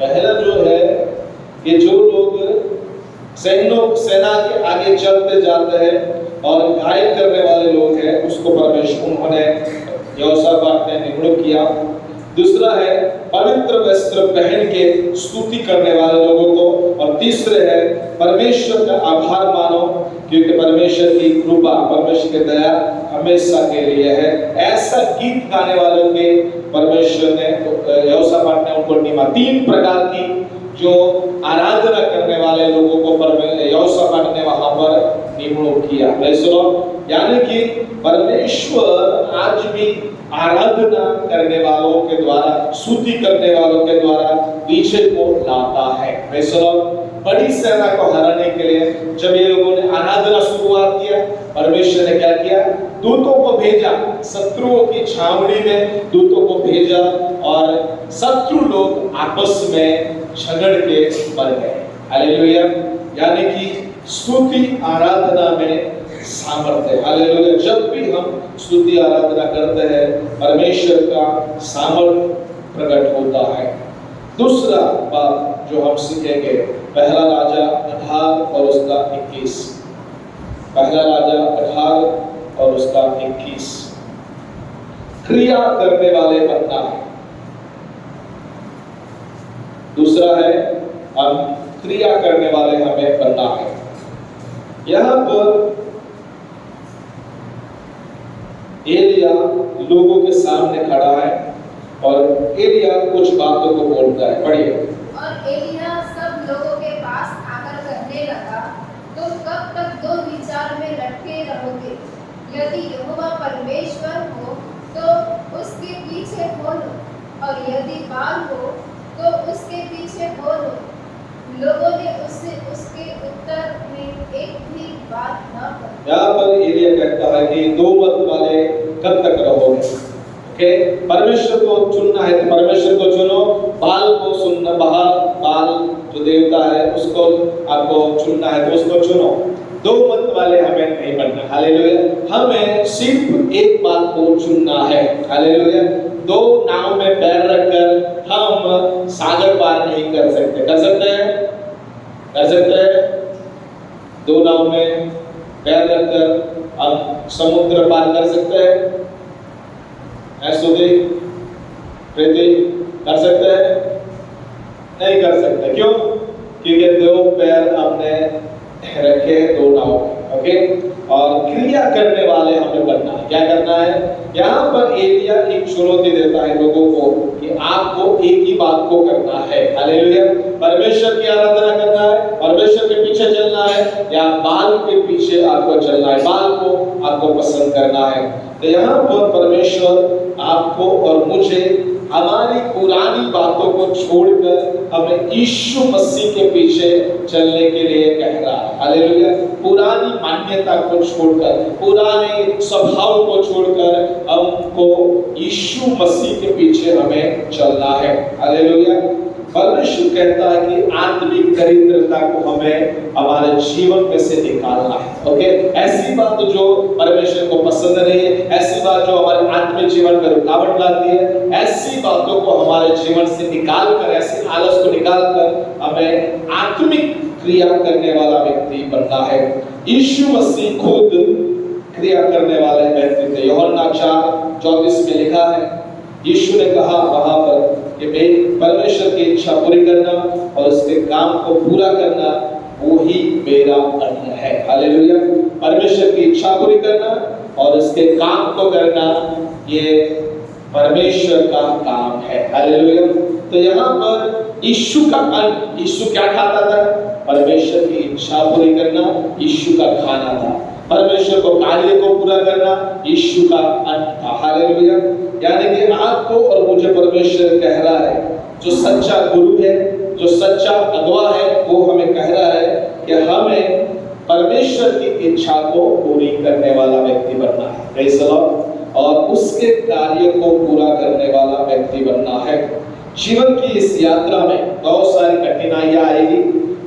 S3: पहला जो है कि जो लोग सेना के आगे चलते जाते हैं और गायन करने वाले लोग हैं, उसको परमेश्वर उन्होंने यहोशापात ने नियुक्त किया। दूसरा है पवित्र वस्त्र पहन के स्तुति करने वाले लोगों को, और तीसरे है परमेश्वर का आभार मानो, क्योंकि परमेश्वर की कृपा, परमेश्वर की दया हमेशा के लिए है। ऐसा गीत गाने वालों के परमेश्वर ने, यहोशापात ने उनको नियमा 3 प्रकार की जो आराधना करने वाले लोगों को यहोशापात ने वहां पर नियुक्त किया। Praise the Lord. यानी कि परमेश्वर आज भी आराधना करने वालों के द्वारा, स्तुति करने वालों के द्वारा विजय को लाता है। Praise the Lord. बड़ी सेना को हराने के लिए जब ये लोगों ने आराधना शुरुआत किया, परमेश्वर ने क्या किया? दूतों को भेजा, शत्रुओं की छावनी में दूतों को भेजा, और शत्रु लोग आपस में झगड़ के मर गए। हालेलुया। यानी कि स्तुति आराधना में सामर्थ्य है। हालेलुया। जब भी हम स्तुति आराधना करते हैं, परमेश्वर का सामर्थ्य प्रकट होता है। दूसरा बात जो हम सीखेंगे, पहला राजा 18 और उसका 21। पहला राजा 18 और उसका 21। क्रिया करने वाले बनना है। दूसरा है हम क्रिया करने वाले हमें बनना है। यहां पर एलिया लोगों के सामने खड़ा है और एलिया कुछ बातों को बोलता है। पढ़िए।
S1: और एलिया सब लोगों के पास आकर कहने लगा, तो कब तक दो विचार में लटके रहोगे? यदि यहोवा परमेश्वर हो तो उसके पीछे बोलो, और यदि बाल हो तो उसके पीछे बोलो। लोगों ने उसके उत्तर में एक भी बात न कही।
S3: यहाँ पर एलिया कहता है कि दो मत वाले कब तक रहोगे? ओके, परमेश्वर को चुनना है तो परमेश्वर को चुनो, बाल को सुनना, बाल जो देवता है उसको आपको चुनना है तो उसको चुनो। दो मत वाले हमें नहीं बनना। हालेलुया। हमें सिर्फ एक बात को चुनना है। हालेलुया। दो नाव में पैर रखकर हम सागर पार नहीं कर सकते। कर सकते हैं? कर सकते हैं? दो नाव में पैर रखकर हम समुद्र पार कर सकते हैं? ऐसुदी प्रीति कर सकते हैं? नहीं कर सकते। क्यों? क्योंकि दो पैर हमने रखे दो नाव में। ओके, और क्रिया करने वाले हमें बनना है। क्या करना है? यहाँ पर एलिया एक चुनौती देता है लोगों को कि आपको एक ही बात को करना है। हालेलुया। परमेश्वर की आराधना करना है, परमेश्वर के पीछे चलना है, या बाल के पीछे आपको चलना है, बाल को आपको पसंद करना है। तो यहाँ पर परमेश्वर आपको और मुझे हमारी पुरानी बातों को छोड़कर हमें यीशु मसीह के पीछे चलने के लिए कह रहा है। हालेलुया। पुरानी मान्यता को छोड़कर, पुराने स्वभाव को छोड़कर हमको यीशु मसीह के पीछे हमें चलना है। हालेलुया। परमेश्वर कहता है कि आत्मिक दरिद्रता को हमें हमारे जीवन में से निकालना है। ओके, ऐसी बात जो परमेश्वर को पसंद नहीं है, ऐसी बात जो हमारे आत्मिक जीवन में रुकावट लाती है, ऐसी बातों को हमारे जीवन से निकाल कर, ऐसे आलस को निकाल कर हमें आत्मिक क्रिया करने वाला व्यक्ति बनना है। यीशु मसीह खुद क्रिया करने वाले व्यक्ति थे। यूहन्ना 4:34 में लिखा है, यीशु ने कहा वहां पर कि परमेश्वर की इच्छा पूरी करना और उसके काम को पूरा करना, वो ही मेरा अन्न है। हालेलुया। परमेश्वर की इच्छा पूरी करना और उसके काम को करना, ये परमेश्वर का काम है। हालेलुया। तो यहाँ पर यीशु का अन्न, यीशु क्या खाता था? परमेश्वर की इच्छा पूरी करना यीशु का खाना था। परमेश्वर को कार्य को पूरा करना यीशु का अन्न था। हालेलुया। यानी कि आपको और मुझे परमेश्वर कह रहा है, जो सच्चा गुरु है, जो सच्चा अगवा है, वो हमें कह रहा है कि हमें परमेश्वर की इच्छा को पूरी करने वाला व्यक्ति बनना है। Praise the Lord. और उसके कार्य को पूरा करने वाला व्यक्ति बनना है। जीवन की इस यात्रा में बहुत सारी कठिनाइयां आएगी,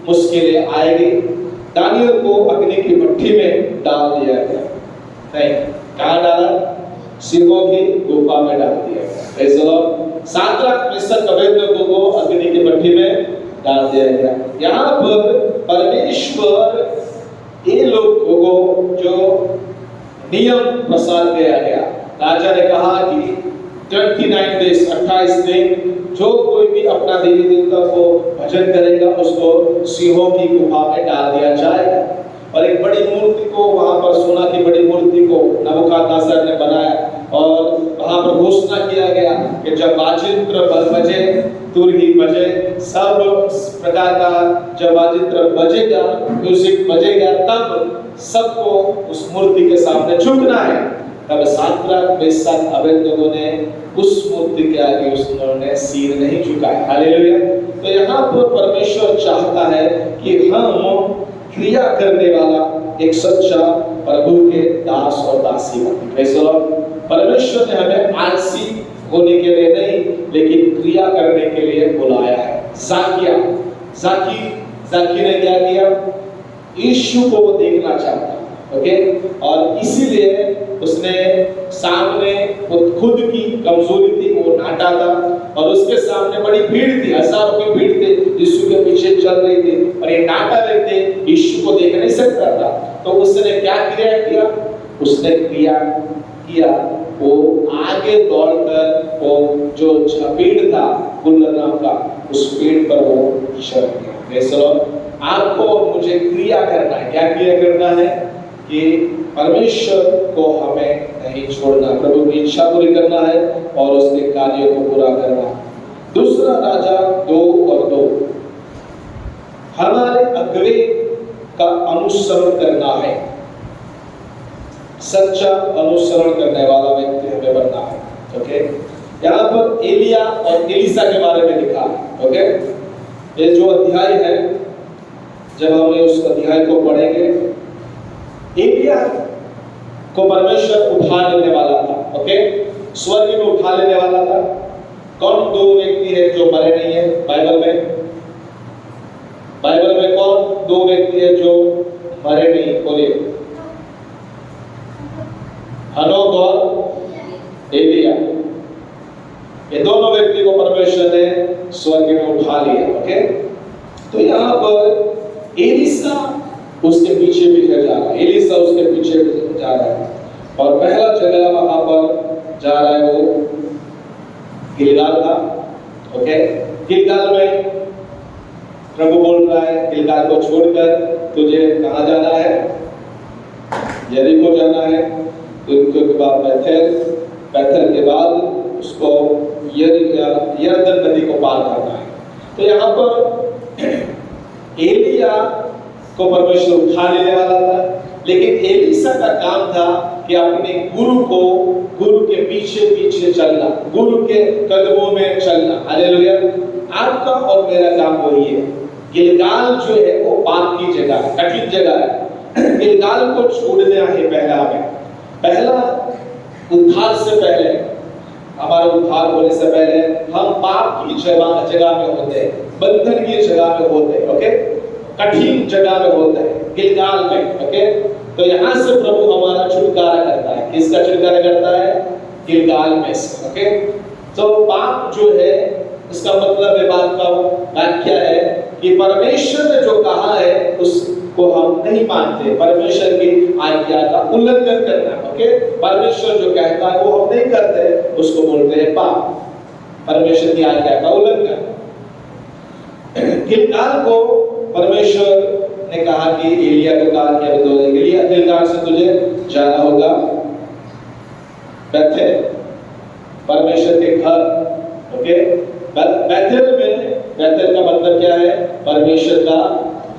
S3: मुश्किलें आएगी। दानियल को अग्नि की भट्ठी में डाल दिया गया, नहीं, कहाँ डाला? सिंहों की गुफा में डाल दिया गया। Praise the Lord. Shadrach, Meshach, Abednego को अग्नि की भट्ठी में डाल दिया गया। यहाँ पर परमेश्वर ये लोगों को जो नियम प्रसाद किया गया, राजा ने कहा कि 29 डेज 28 दिन जो कोई भी अपना देवी देवता को भजन करेगा उसको सिंहों की गुफा में डाल दिया जाएगा। और एक बड़ी मूर्ति को वहां पर, सोना की बड़ी मूर्ति को नबूकदनेस्सर ने बनाया और वहां पर घोषणा किया गया कि जब वाजिंत्र बजे, तुरही बजे, सब प्रकार का जब वाजिंत्र बजेगा, म्यूजिक बजेगा, तब सबको उस मूर्ति के सामने झुकना है। तब शाद्रक, मेशक, अबेदनगो ने उस मूर्ति के आगे उन्होंने सिर नहीं झुकाया। हालेलुया। तो यहाँ पर परमेश्वर चाहता है कि हम क्रिया करने वाला एक सच्चा प्रभु के दास और दासी बने। Praise the Lord. परमेश्वर ने हमें आलसी होने के लिए नहीं, लेकिन क्रिया करने के लिए बुलाया है। जाकी ने क्या किया? यीशु को वो देखना चाहता, ओके, और इसीलिए उसने सामने खुद की कमजोरी थी, वो नाटा था, और उसके सामने बड़ी भीड़ थी, हजारों की भीड़ थी, यीशु के पीछे चल रही थी, और ये नाटा व्यक्ति यीशु को देख नहीं सकता था। तो उसने क्या क्रिया किया? उसने क्रिया किया, वो आगे दौड़कर वो जो पेड़ था गुलर नाम का, उस पेड़ पर वो चढ़ गया। Praise the Lord. आपको मुझे क्रिया करना है। क्या क्रिया करना है? कि परमेश्वर को हमें नहीं छोड़ना, प्रभु की इच्छा पूरी करना है और उसके कार्यों को पूरा करना। दूसरा राजा 2:2, हमारे अगुवे का अनुसरण करना है। सच्चा अनुसरण करने वाला व्यक्ति हमें बनना है। ओके, यहाँ पर एलिया और एलिसा के बारे में लिखा है। ओके, ये जो अध्याय है, जब हमने उस अध्याय को पढ़ेंगे, एलिया को परमेश्वर उठा लेने वाला था। ओके, स्वर्ग में उठा लेने वाला था। कौन 2 व्यक्ति है जो मरे नहीं है बाइबल में? बाइबल में कौन 2 व्यक्ति है जो मरे नहीं? बोलिए। हनोक और एलिया, ये दोनों व्यक्ति को परमेश्वर ने स्वर्ग में उठा लिया। ओके, तो यहाँ पर एलिसा उसके पीछे जा रहा है, एलिसा उसके पीछे जा रहा है, और पहला जगह वहां पर जा रहा है वो गिलगाल था। ओके, गिलगाल में प्रभु बोल रहा है, गिलगाल को छोड़कर तुझे कहाँ जाना है? यरीको जाना है, यरीको के बाद बैथेल, बैथेल के बाद उसको यरदन नदी को पार करना है। तो यहाँ पर एलिया को परमेश्वर उठा लेने वाला था, लेकिन एलीशा का काम था कि अपने गुरु के पीछे पीछे चलना, गुरु के कदमों में चलना। हालेलुया। आपका और मेरा काम वही है। गिलगाल जो है वो पाप की जगह है, कठिन जगह है। गिलगाल को छोड़ना है पहला उद्धार से पहले, हमारा उद्धार होने से पहले हम पाप की जगह में होते हैं, बंधन की जगह में होते हैं, ओके, कठिन जगह में होते हैं, गिलगाल में, ओके। तो यहाँ से प्रभु हमारा छुटकारा करता है। किसका छुटकारा करता है? गिलगाल में से, ओके। तो पाप जो है, इसका मतलब है, बात का व्याख्या है कि परमेश्वर ने जो कहा है उसको हम नहीं मानते, परमेश्वर की आज्ञा का उल्लंघन करना, ओके। परमेश्वर जो कहता है वो हम नहीं करते, उसको बोलते हैं पाप, परमेश्वर की आज्ञा का उल्लंघन। गिलगाल को परमेश्वर ने कहा कि एलिया को कहा कि अब एलिया, गिलगाल से तुझे जाना होगा बैथेल, परमेश्वर के घर, ओके। बैथेल का मतलब क्या है? परमेश्वर का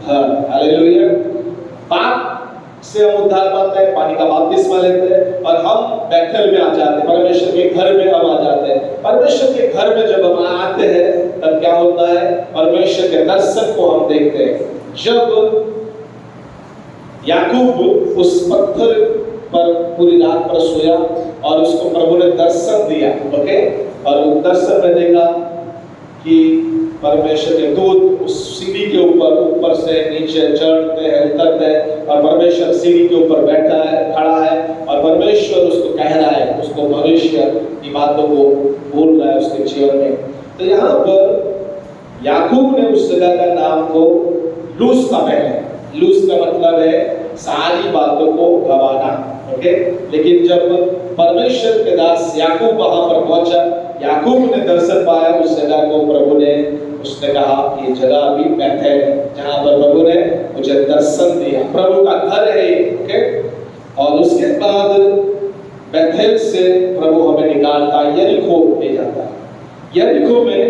S3: घर। हालेलुया। पाप से हम उद्धार पाते हैं, पानी का बपतिस्मा लेते हैं और हम बैथेल में आ जाते हैं, परमेश्वर के घर में हम आ जाते हैं। परमेश्वर के घर में जब हम आते हैं तब क्या होता है? परमेश्वर के दर्शन को हम देखते हैं। जब याकूब उस पत्थर पर पूरी रात पर सोया और उसको प्रभु ने दर्शन दिया, ओके, और उस दर्शन में देखा कि परमेश्वर के दूत उस सीढ़ी के ऊपर से नीचे चढ़ते हैं, उतरते हैं, और परमेश्वर सीढ़ी के ऊपर बैठा है, खड़ा है, और परमेश्वर उसको कह रहा है, उसको भविष्य की बातों को बोल रहा है उसके जीवन में। तो यहाँ पर याकूब ने उस जगह का नाम को लूज का पहले, लूज का मतलब है सारी बातों को गवाना, ओके। लेकिन जब परमेश्वर के दास याकूब वहां पर पहुंचा, याकूब ने दर्शन पाया उस जगह को, प्रभु ने, उसने कहा ये जगह अभी बैथेल है, जहां पर प्रभु ने मुझे दर्शन दिया, प्रभु का घर है ये, ओके। और उसके बाद बैथेल से प्रभु हमें निकालता यरीको ले जाता है। यरीको में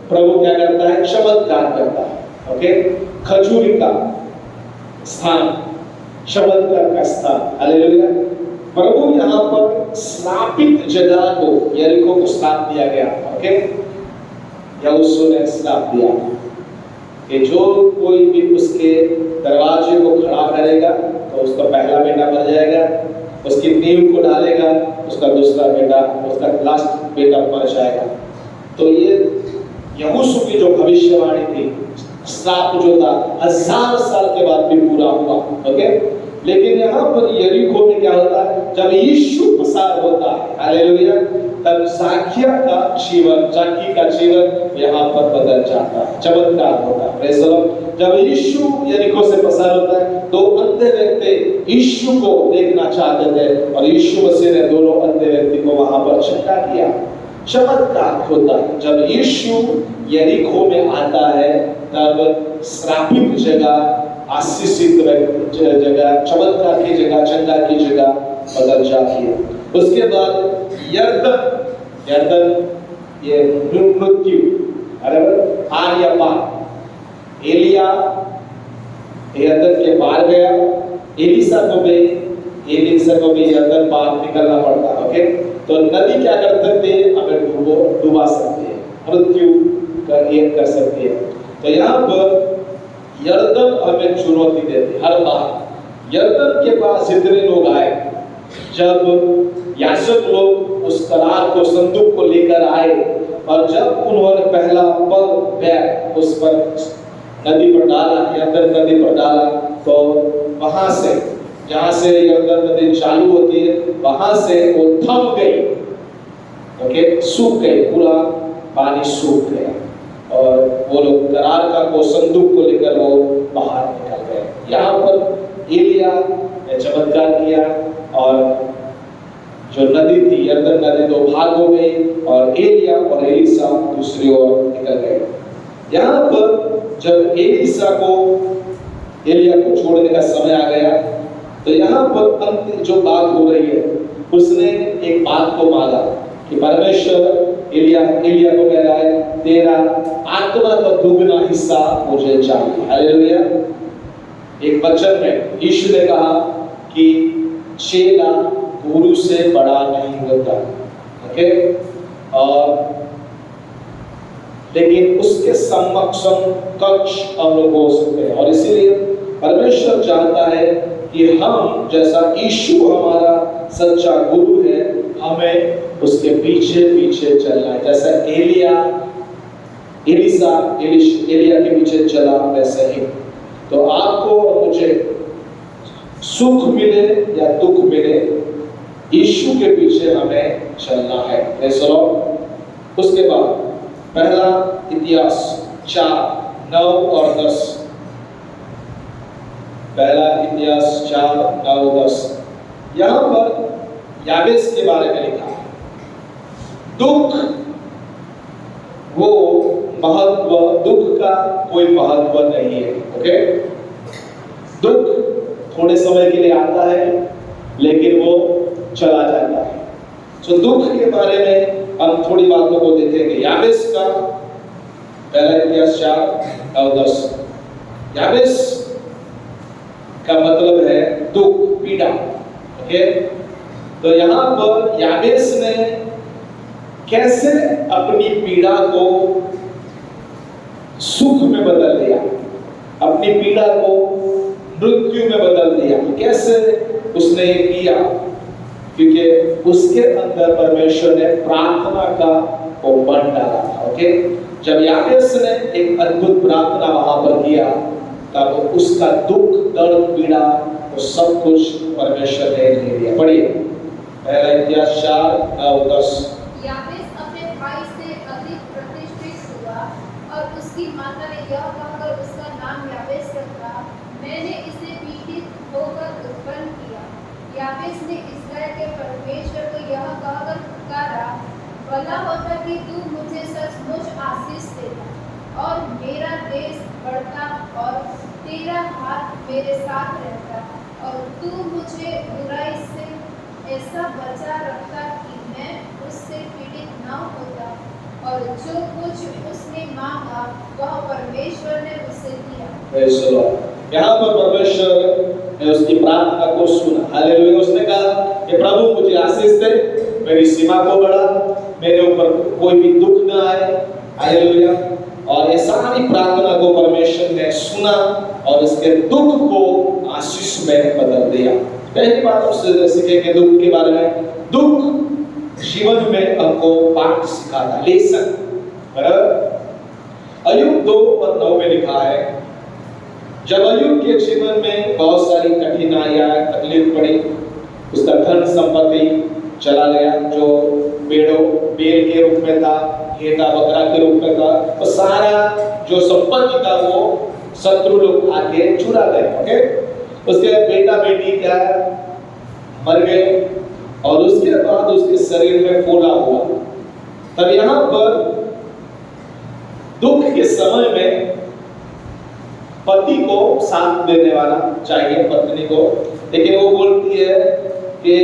S3: प्रभु क्या करता है? चमत्कार करता है, ओके। खजूरी का स्थान, चमत्कार का स्थान, हालेलुया। प्रभु यहाँ पर श्रापित जगह को, यरीको को श्राप दिया गया, ओके। यहोशू ने श्राप दिया कि जो कोई भी उसके दरवाजे को खड़ा करेगा तो उसका पहला बेटा मर जाएगा, उसकी नींव को डालेगा उसका दूसरा बेटा, उसका लास्ट बेटा मर जाएगा। तो ये यहोशू की जो भविष्यवाणी थी, श्राप जो था 1000 साल के बाद भी पूरा हुआ, ओके। लेकिन यहाँ पर यरीको में क्या होता है? जब यीशु पसार होता है, हालेलुया, तब जाकिया का जीवन यहाँ पर बदल जाता है, चमत्कार होता है, प्रेज़ द लॉर्ड। जब यीशु यरीको से पसार होता है, दो अंधे व्यक्ति यीशु को देखना चाहते थे और यीशु मसीह ने दोनों अंधे व्यक्ति को वहां पर चंगा किया। चमत्कार होता है जब यीशु यरीको में आता है, तब श्रापित जगह, आशीषित जगह, चमत्कार की जगह, चंगा की जगह बदल जाती है। उसके बाद यरदन ये मृत्यु, पार या पार, एलिया यरदन के पार गया, एलीशा को भी यरदन पार निकलना पड़ता, ओके। तो नदी क्या कर सकती है? हमें डुबा सकती है, मृत्यु कर सकती है। तो यहाँ पर यरदन हमें चुनौती देती हर बार। यरदन के पास जितने लोग आए, जब याजक लोग उस कलार को, संदूक को लेकर आए, और जब उन्होंने पहला पैर उस पर नदी पर डाला, यरदन नदी पर डाला, तो वहां से, जहां से यरदन नदी चालू होती है, वहां से वो थम गई, ओके, सूख गई, पूरा पानी सूख गया, और वो लोग करार का वो संदूक को लेकर वो बाहर निकल गए। यहाँ पर एलिया ने चमत्कार किया, और जो नदी थी यरदन नदी दो भाग हो गई, और एलिया और एलीशा दूसरी ओर निकल गए। यहाँ पर जब एलिया को छोड़ने का समय आ गया, तो यहाँ पर अंतिम जो बात हो रही है, उसने एक बात को मांगा कि परमेश्वर एलिया को कह रहा है, तेरा आत्मा का दुगना हिस्सा मुझे चाहिए। हालेलुया। एक वचन में यीशु ने कहा कि चेला गुरु से बड़ा नहीं होता। ओके, और लेकिन उसके समकक्ष हम लोग हो सकते हैं। और इसीलिए परमेश्वर चाहता है कि हम, जैसा यीशु हमारा सच्चा गुरु है, हमें उसके पीछे पीछे चलना है। जैसा एलिया के पीछे चला, वैसे ही तो आपको और मुझे सुख मिले या दुख मिले, यीशु के पीछे हमें चलना है। उसके बाद पहला इतिहास 4:9 और 10। पहला इतिहास 4:9-10। यहां पर याबेस के बारे में लिखा है। दुख का कोई महत्व नहीं है। ओके, दुख थोड़े समय के लिए आता है, लेकिन वो चला जाता है। तो दुख के बारे में हम थोड़ी बातों को देखेंगे। याबेस का पहला इतिहास 4:9-10। याबेस का मतलब है दुख, पीड़ा। ओके, तो यहां पर याबेस ने कैसे अपनी पीड़ा को सुख में बदल दिया, अपनी पीड़ा को मृत्यु में बदल दिया। कैसे उसने ये किया? क्योंकि उसके अंदर परमेश्वर ने प्रार्थना का वो बन डाला था। ओके, जब याबेस ने एक अद्भुत प्रार्थना वहां पर किया, तब उसका दुख, दर्द, पीड़ा, वो सब कुछ परमेश्वर ने ले लिया। पढ़िए पहला इतिहास 4:9-10।
S4: याबेस अपने भाई से अधिक प्रतिष्ठित हुआ और उसकी माता ने यह कहकर उसका नाम याबेस रखा, मैंने इसे पीड़ित होकर उत्पन्न किया। याबेस ने इस्राएल के परमेश्वर को यह कहकर पुकारा, भला होता कि तू मुझे सचमुच आशीष देता और मेरा देश बढ़ता और तेरा हाथ मेरे साथ रहता और तू मुझे बुराई से ऐसा बचा रखता कि मैं उससे पीड़ित न होता। और जो कुछ उसने मांगा वह परमेश्वर ने उसे दिया।
S3: यहाँ पर परमेश्वर ने उसकी प्रार्थना को सुना। हालेलुया। उसने कहा कि प्रभु मुझे आशीष दे, मेरी सीमा को बढ़ा, मेरे ऊपर कोई भी दुख न आए। हालेलुया। और ये सारी प्रार्थना को परमेश्वर ने सुना और इसके दुख को आशीष में बदल दिया। पहली बात हम सीखेंगे दुख के बारे में। दुख जीवन में हमको पाठ सिखाता है, लेसन। अय्यूब 2:9 में लिखा है, जब अय्यूब के जीवन में बहुत सारी कठिनाइयां, तकलीफ पड़ी, उसका धन संपत्ति चला गया, जो बेल के रूप में था, घेटा बकरा के रूप में था, तो सारा जो संपत्ति था वो शत्रु लोग आके चुरा गए। ओके, उसके बेटा बेटी क्या मर गए और उसके बाद उसके शरीर में फोड़ा हुआ। तब यहां पर दुख के समय में पति को साथ देने वाला चाहिए, पत्नी को, लेकिन वो बोलती है कि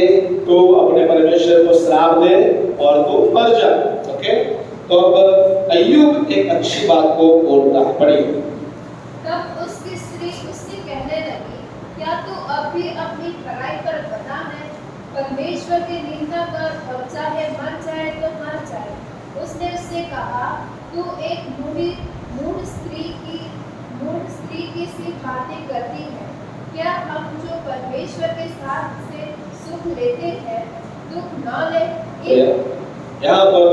S3: तू अपने परमेश्वर को श्राप दे और तू मर जा। ओके, तो अब अय्यूब एक अच्छी बात को बोलता है। पढ़िए।
S4: तब उसकी स्त्री उससे कहने लगी, क्या तू अब भी अपनी खराई पर बना है? परमेश्वर की निंदा कर और चाहे मर जाए तो मर जाए। उसने उससे कहा, तू एक मूढ़ स्त्री की सी बातें करती है। क्या हम जो परमेश्वर के साथ से सुख लेते हैं दुख न ले?
S3: यहाँ पर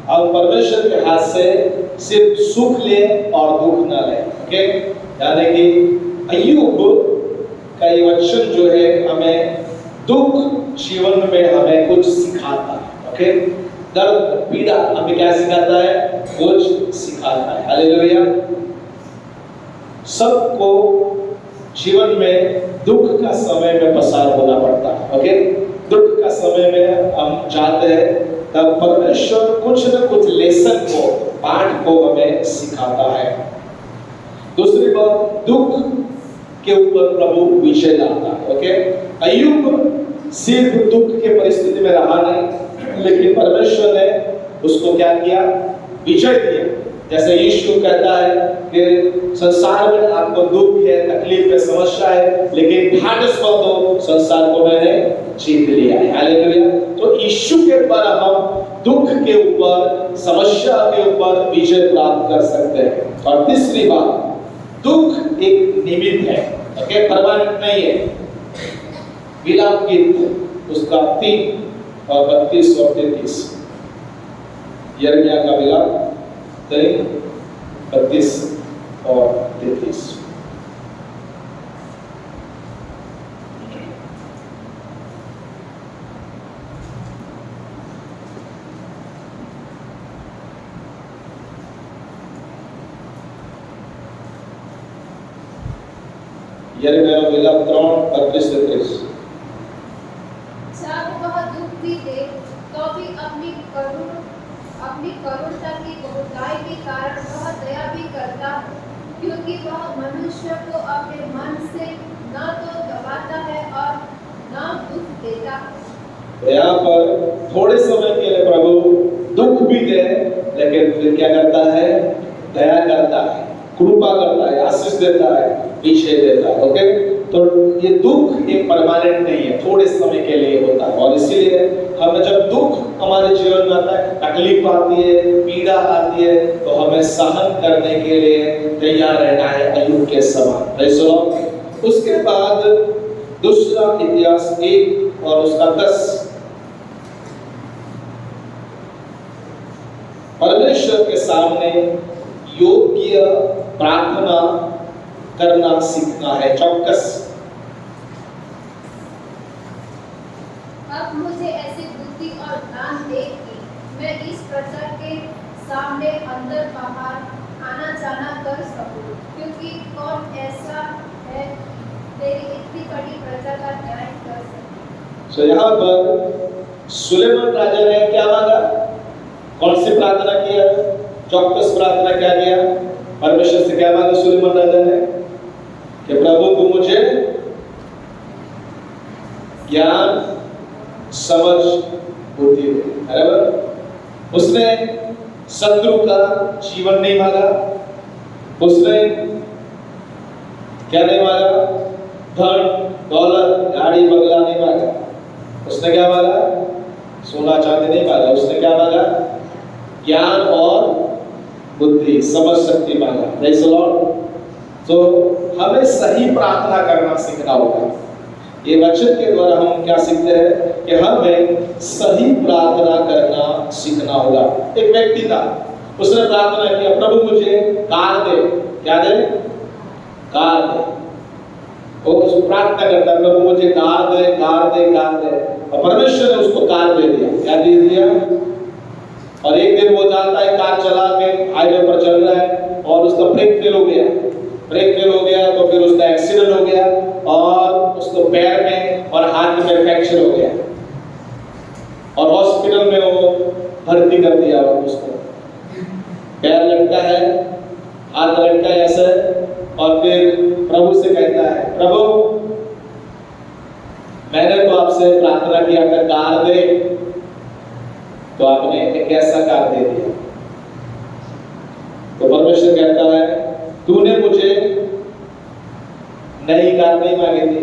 S3: हम परमेश्वर के हाथ से सिर्फ सुख ले और दुख न ले। ओके, यानी कि अय्यूब का ये वचन जो है हमें दुख जीवन में हमें कुछ सिखाता है। ओके, दर्द, पीड़ा हमें क्या सिखाता है? कुछ सिखाता है। हालेलुया। सबको जीवन में दुख का समय में पसार होना पड़ता है। ओके, दुख का समय में हम जाते हैं, तब परमेश्वर कुछ न कुछ लेसन को, पाठ को हमें सिखाता है। दूसरी बात, दुख के ऊपर प्रभु विजय लाता है। ओके, अय्यूब सिर्फ दुख के परिस्थिति में रहा नहीं, लेकिन परमेश्वर ने उसको क्या किया? विजय दिया। जैसे यीशु कहता है कि संसार में आपको दुख है, तकलीफ है, समस्या है, लेकिन ढाढ़स बंधो, संसार को मैंने जीत लिया है। हालेलुया। तो यीशु के ऊपर हम दुख के ऊपर, समस्या के ऊपर विजय प्राप्त कर सकते हैं। और तीसरी बात, दुख एक निमित्त है, ओके, परमानेंट नहीं है। विलाप गीत उसका 3 और 32 और 33, यिर्मयाह का विलाप 3, 32 और 33। यिर्मयाह का विलाप 3, 32 से 33।
S4: जब वह दुख भी दे तो भी अपनी करुणता की बहुताई के कारण वह दया भी करता है, क्योंकि वह मनुष्य को अपने मन से न तो दबाता है और न दुख देता।
S3: यहाँ पर थोड़े समय के लिए प्रभु दुख भी दे, लेकिन फिर क्या करता है? दया करता है, कृपा करता है, आशीष देता है, विजय देता है। ओके, तो ये दुख एक परमानेंट नहीं है, थोड़े समय के लिए होता है। और इसीलिए हमें जब दुख हमारे जीवन में आता है, तकलीफ आती है, पीड़ा आती है, तो हमें सहन करने के लिए तैयार रहना है, अय्यूब के समान। उसके बाद दूसरा इतिहास 1 और उसका 10, परमेश्वर के सामने योग्य प्रार्थना करना सीखना है, चौकस।
S4: अब मुझे ऐसी बुद्धि और ज्ञान दे कि मैं इस प्रजा के सामने अंदर बाहर आना जाना कर सकूं, क्योंकि कौन ऐसा है तेरी इतनी बड़ी प्रजा का न्याय कर सके।
S3: यहाँ पर सुलेमान राजा ने क्या मांगा? कौन सी प्रार्थना किया? चौकस प्रार्थना क्या किया? परमेश्वर से क्या मांगा सुलेमान राजा ने? कि प्रभु तू मुझे ज्ञान, समझ, बुद्धि दे। बराबर? उसने शत्रु का जीवन नहीं मांगा, उसने क्या नहीं मांगा? धन, दौलत, गाड़ी, बंगला नहीं मांगा। उसने क्या मांगा? सोना चांदी नहीं मांगा। उसने क्या मांगा? ज्ञान और बुद्धि, समझ शक्ति मांगा। Praise the Lord. तो हमें सही प्रार्थना करना सीखना होगा। ये वचन के द्वारा हम क्या सीखते हैं? कि हमें सही प्रार्थना करना सीखना होगा। एक व्यक्ति था, उसने प्रार्थना किया, प्रभु मुझे कार दे। क्या दे? कार दे। वो प्रार्थना करता है, प्रभु मुझे कार दे, कार दे, कार दे। और परमेश्वर ने उसको कार दे दिया। क्या दे दिया? और एक दिन वो जानता है कार चला के हाईवे पर चल रहा है और उसका ब्रेक फेल हो गया। ब्रेक फेल हो गया तो फिर उसका एक्सीडेंट हो गया और उसको पैर में और हाथ में फ्रैक्चर हो गया और हॉस्पिटल में वो भर्ती कर दिया। उसको पैर लटका है, हाथ लटका है ऐसे, और फिर प्रभु से कहता है, प्रभु मैंने तो आपसे प्रार्थना किया था कार दे, तो आपने एक ऐसा कार दे दिया। तो परमेश्वर कहता है, तूने मुझे नई कार नहीं मांगी थी,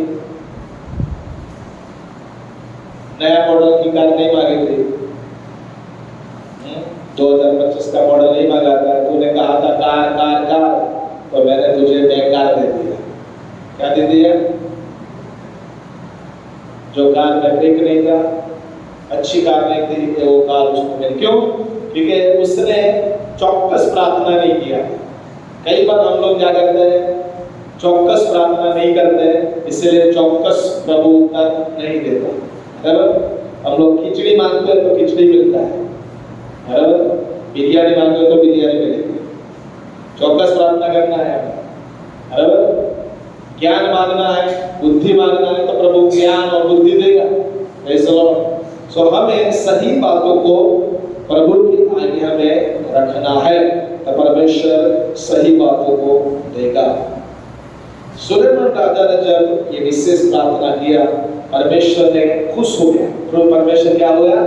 S3: नया मॉडल की कार नहीं मांगी थी, 2025 का मॉडल नहीं मांगा था। तूने कहा था कार कार कार, तो मैंने तुझे नई कार दे दिया। क्या दे दिया? जो कार में ब्रेक नहीं था, अच्छी कार नहीं थी, वो कार उसको मिली। क्यों? क्योंकि उसने चौकस प्रार्थना नहीं किया। कई बार हम लोग क्या करते हैं? चौकस प्रार्थना नहीं करते, इसलिए चौकस प्रभु उत्तर नहीं देता। बराबर? हम लोग खिचड़ी मांगते हैं तो खिचड़ी मिलता है, बराबर? बिरयानी मांगते हो तो बिरयानी मिलेगी। चौकस प्रार्थना करना है, बराबर? ज्ञान मांगना है, बुद्धि मांगना है, तो प्रभु ज्ञान और बुद्धि देगा। सो हमें सही बातों को प्रभु की आज्ञा में रखना है, तो परमेश्वर सही बातों को देगा। सुलेमान राजा ने जब ये विशेष प्रार्थना किया, परमेश्वर ने खुश हो गया। तो परमेश्वर क्या हो गया?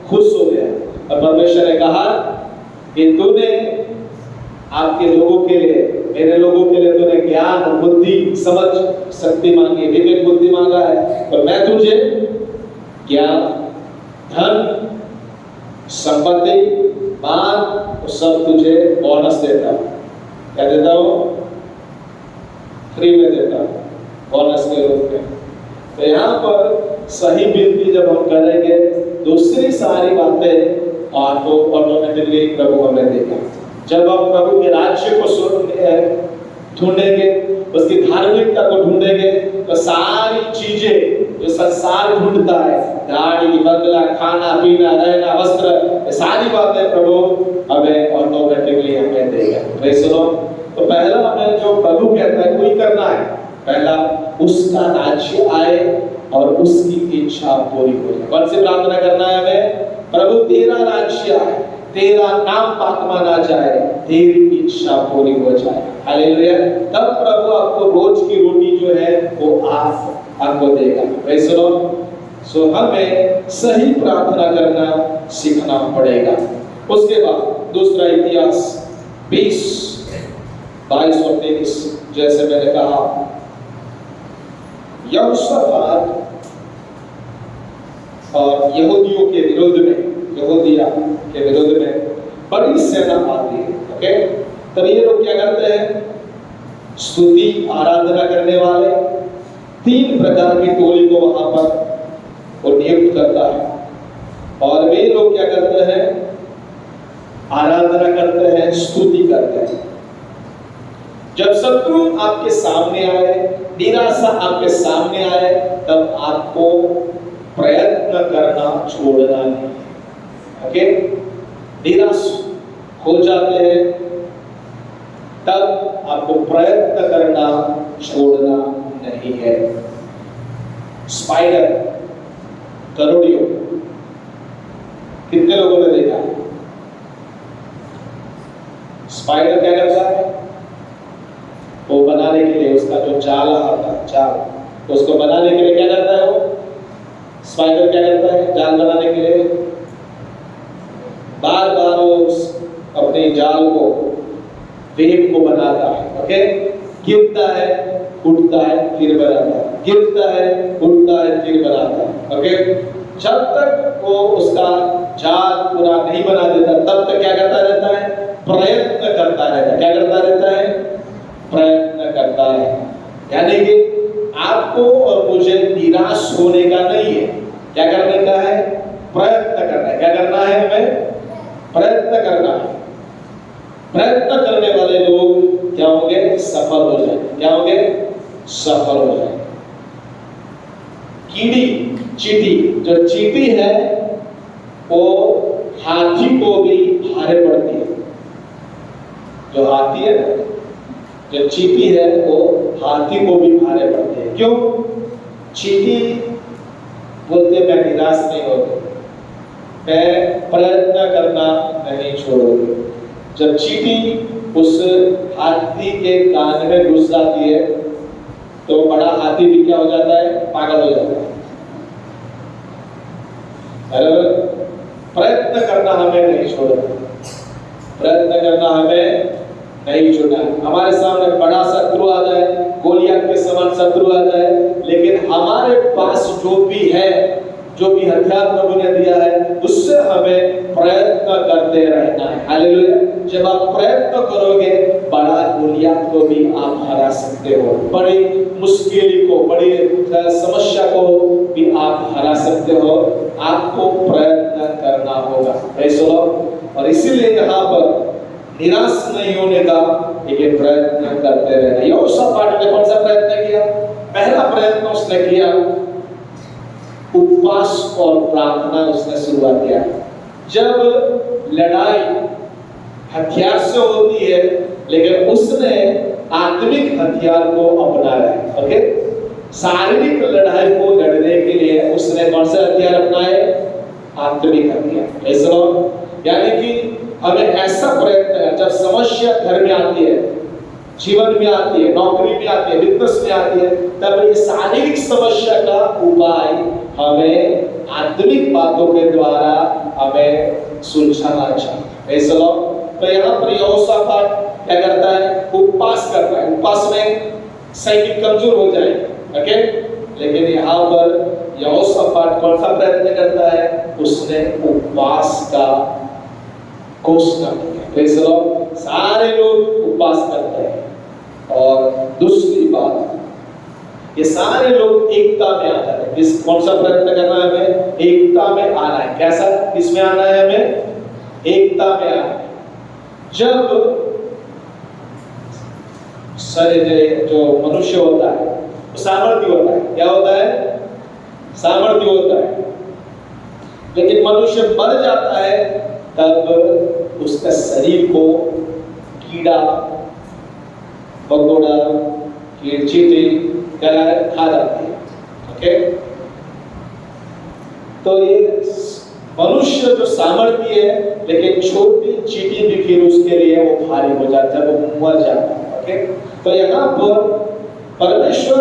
S3: खुश हो गया। और परमेश्वर ने कहा कि तूने आपके लोगों के लिए, मेरे लोगों के लिए तूने ज्ञान, बुद्धि, समझ, शक्ति मांगी, विवेक बुद्धि मांगा है, और मैं तुझे ज्ञान, धन, संपत्ति, मान, वो सब तुझे बोनस देता हूं। क्या देता हूं? फ्री में देता हूं, बोनस के रूप में। तो यहाँ पर सही विनती जब हम करेंगे, दूसरी सारी बातें आपको ऑटोमेटिकली प्रभु हमें देगा। जब हम प्रभु के राज्य को ढूंढेंगे, उसकी धार्मिकता को ढूंढेंगे, तो सारी चीजें जो संसार ढूंढता है, गाड़ी, बंगला, खाना पीना, रहना, वस्त्र, ये सारी बातें प्रभु हमें ऑटोमेटिकली हमें देगा। तो सुनो, तो पहला हमें जो प्रभु कहता है वही करना है। पहला उसका राज्य आए और उसकी इच्छा पूरी हो जाए। कौन सी प्रार्थना करना है हमें? प्रभु तेरा राज्य आए, तेरा नाम पाक माना जाए, तेरी इच्छा पूरी हो जाए। हालेलुया। तब प्रभु आपको रोज की रोटी जो है वो आपको देगा। Praise the Lord. सो हमें सही प्रार्थना करना सीखना पड़ेगा। उसके बाद दूसरा इतिहास 20, 22 और 23, जैसे मैंने कहा, यहोशापात और यहूदियों के विरोध में, यहूदिया के विरोध में बड़ी सेना आती है। ओके, तब ये लोग क्या करते हैं? स्तुति आराधना करने वाले 3 प्रकार की टोली को वहां पर वो नियुक्त करता है, और वे लोग क्या करते हैं? आराधना करते हैं, स्तुति करते हैं। जब शत्रु आपके सामने आए, निराशा आपके सामने आए, तब आपको प्रयत्न करना छोड़ना नहीं। ओके, निराश हो जाते हैं तब आपको प्रयत्न करना छोड़ना नहीं है। स्पाइडर, करोड़ियों, कितने लोगों ने देखा? स्पाइडर क्या करता है? वो बनाने के लिए उसका जो जाल आता है, जाल, तो उसको बनाने के लिए क्या करता है? वो स्पाइडर क्या करता है? जाल बनाने के लिए बार बार वो अपने जाल को, वेब को बनाता है। ओके, गिरता है, उठता है, फिर बनाता है, गिरता है, उठता है, फिर बनाता है। ओके, जब तक वो उसका जाल पूरा नहीं बना देता, तब तक क्या करता रहता है? प्रयत्न करता रहता है। क्या करता रहता है? प्रयत्न करता है। यानी कि आपको और मुझे निराश होने का नहीं है। क्या करने का है? प्रयत्न करना है। क्या करना है? हमें प्रयत्न करना है। प्रयत्न करने वाले लोग क्या होंगे? सफल हो जाएंगे। क्या होंगे? सफल हो जाएंगे। कीड़ी, चींटी, जो चींटी है वो हाथी को भी भारे पड़ती है। जो हाथी है ना, जो चींटी है वो हाथी को भी भारे पड़ती है। क्यों? चींटी बोलते मैं निराश नहीं होती, मैं प्रयत्न करना नहीं छोड़ूंगी। जब चींटी उस हाथी के कान में घुस जाती है तो बड़ा हाथी भी क्या हो जाता है? पागल हो जाता है। प्रयत्न करना हमें नहीं छोड़ना, प्रयत्न करना हमें नहीं छोड़ना। हमारे सामने बड़ा शत्रु आ जाए, गोलियत के समान शत्रु आ जाए, लेकिन हमारे पास जो भी है, जो भी हथियार प्रभु ने दिया है, उससे हमें प्रयत्न करते रहना है। हालेलुया। जब आप प्रयत्न करोगे, बड़ा गोलियत को भी आप हरा सकते हो, बड़ी मुश्किल को, बड़ी समस्या को भी आप हरा सकते हो। आपको प्रयत्न करना होगा। Praise the Lord. और इसीलिए यहाँ पर निराश नहीं होने का एक प्रयत्न करते रहना। यहोशापात ने कौन सा प्रयत्न किया? पहला प्रयत्न उसने किया, उपवास और प्रार्थना उसने शुरुआत किया। जब लड़ाई हथियार से होती है, लेकिन उसने आत्मिक हथियार को अपनाया। ओके, शारीरिक लड़ाई को लड़ने के लिए उसने कौन से हथियार अपनाए? आत्मिक हथियार। ऐसा यानी कि हमें ऐसा प्रयत्न है, जब समस्या घर में आती है, जीवन में आती है, नौकरी में आती है, बिजनेस में आती है, तब ये शारीरिक समस्या का उपाय हमें आत्मिक बातों के द्वारा हमें सुलझाना चाहिए। ऐसा तो यहाँ पर यहोशापात क्या करता है? उपवास करता है। उपवास में सैनिक कमजोर हो जाएगा, ओके? लेकिन यहाँ पर यहोशापात कौन सा प्रयत्न करता है? उसने उपवास का घोषणा किया। सारे लोग उपवास करते हैं। और दूसरी बात, ये सारे लोग एकता में आ जाते हैं। किस कौन सा प्रयत्न करना है हमें? एकता में आना है। कैसा? किसमें आना है हमें? एकता में आना है। जब शरीर जो मनुष्य होता है वो सामर्थ्य होता है। क्या होता है? सामर्थ्य होता है। लेकिन मनुष्य मर जाता है तब उसका शरीर को कीड़ा मकोड़ा चींटी खा जाती है, ओके? तो ये मनुष्य जो सामर्थ्य है, लेकिन छोटी चींटी भी फिर उसके लिए वो भारी हो जाता है, वो मर जाता है, ओके? तो यहाँ पर परमेश्वर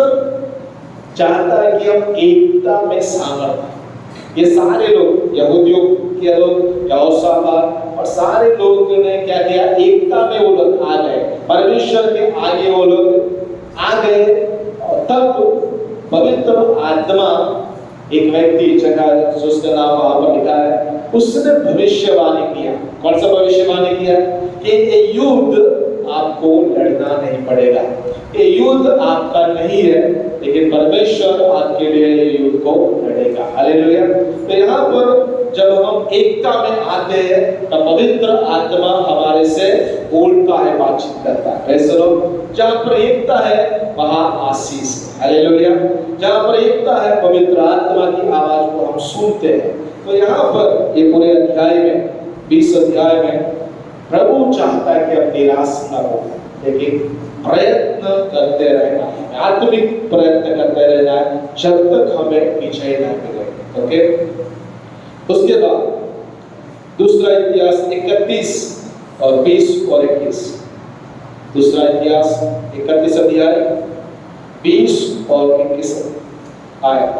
S3: चाहता है कि हम एकता में सामर्थ्य, ये सारे लोग यहूदियों के लोग, यहोशापात और सारे लोग ने क्या किया? एकता में वो लोग आ गए, परमेश्वर के आगे वो लोग आ गए। और तब पवित्र आत्मा, एक व्यक्ति जगह जिसका नाम वहां पर लिखा है, उसने भविष्यवाणी किया। कौन सा भविष्यवाणी किया? कि ये युद्ध आपको लड़ना नहीं पड़ेगा, ये युद्ध आपका नहीं है, लेकिन परमेश्वर आपके लिए ये युद्ध को लड़ेगा। हालेलुया। तो यहाँ पर जब हम एकता में आते हैं तो पवित्र आत्मा हमारे से उल्टा है बातचीत करता है। ऐसे लोग जहाँ पर एकता है वहाँ आशीष है। हालेलुया। जहाँ पर एकता है पवित्र आत्मा की आवाज को हम सुनते हैं। तो यहाँ पर ये पूरे अध्याय में 20 अध्याय में प्रभु चाहता है कि हम निराश न हो, लेकिन प्रयत्न करते रहना है, आत्मिक प्रयत्न करते रहना है जब तक हमें विजय न मिले, ओके? उसके बाद दूसरा इतिहास 31 और 20 और 21। दूसरा इतिहास 31 अध्याय 20 और 21 आयत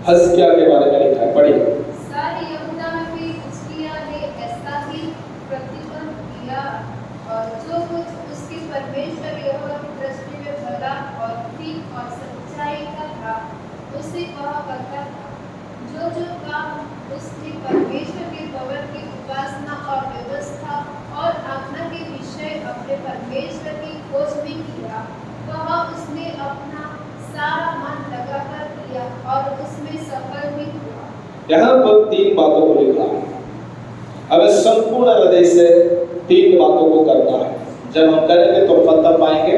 S3: हिजकिय्याह के बारे में लिखा है, पढ़िए।
S4: सारी यहूदा में भी हिजकिय्याह ने ऐसा ही प्रतिबंध किया, और जो कुछ उसके परमेश्वर यहोवा की दृष्टि में भला और ठीक और सच्चाई का था उसे वह करता था। जो काम उसने परमेश्वर के भवन की उपासना और व्यवस्था और आज्ञा के विषय अपने परमेश्वर की खोज में किया, वह उसने अपना सारा मन लगाकर किया और उसमें सफल भी हुआ।
S3: यहाँ पर 3 बातों को लिखा है। हमें संपूर्ण हृदय से 3 बातों को करना है। जब हम करेंगे तो पता पाएंगे।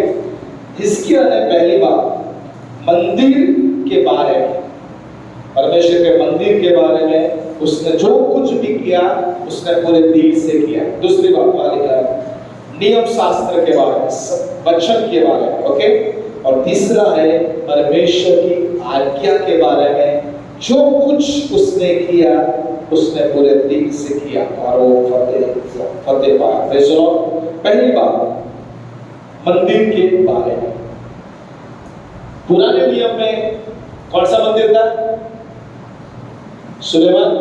S3: हिजकिय्याह ने पहली बात मंदिर के बारे में, परमेश्वर के मंदिर के बारे में उसने जो कुछ भी किया उसने पूरे दिल से किया। दूसरी बात लिखा है नियम शास्त्र के बारे में, वचन के बारे में, ओके? और तीसरा है परमेश्वर की आज्ञा के बारे में, जो कुछ उसने किया उसने पूरे दिल से किया और वो फतेह पाया। पहली बात मंदिर के बारे में। पुराने नियम में कौन सा मंदिर था? सुलेमान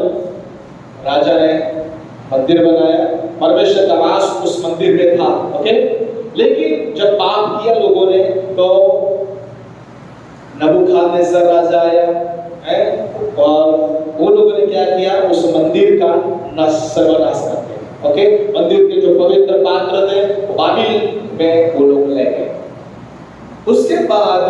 S3: राजा ने मंदिर बनाया, परमेश्वर का वास उस मंदिर में था, ओके? लेकिन जब पाप किया लोगों ने तो नबूखदनेस्सर राजा आया है और वो लोगों ने क्या किया? उस मंदिर का सर्वनाश कर दिया, ओके? मंदिर के जो पवित्र पात्र थे वो बाबिल में वो लोग ले गए। उसके बाद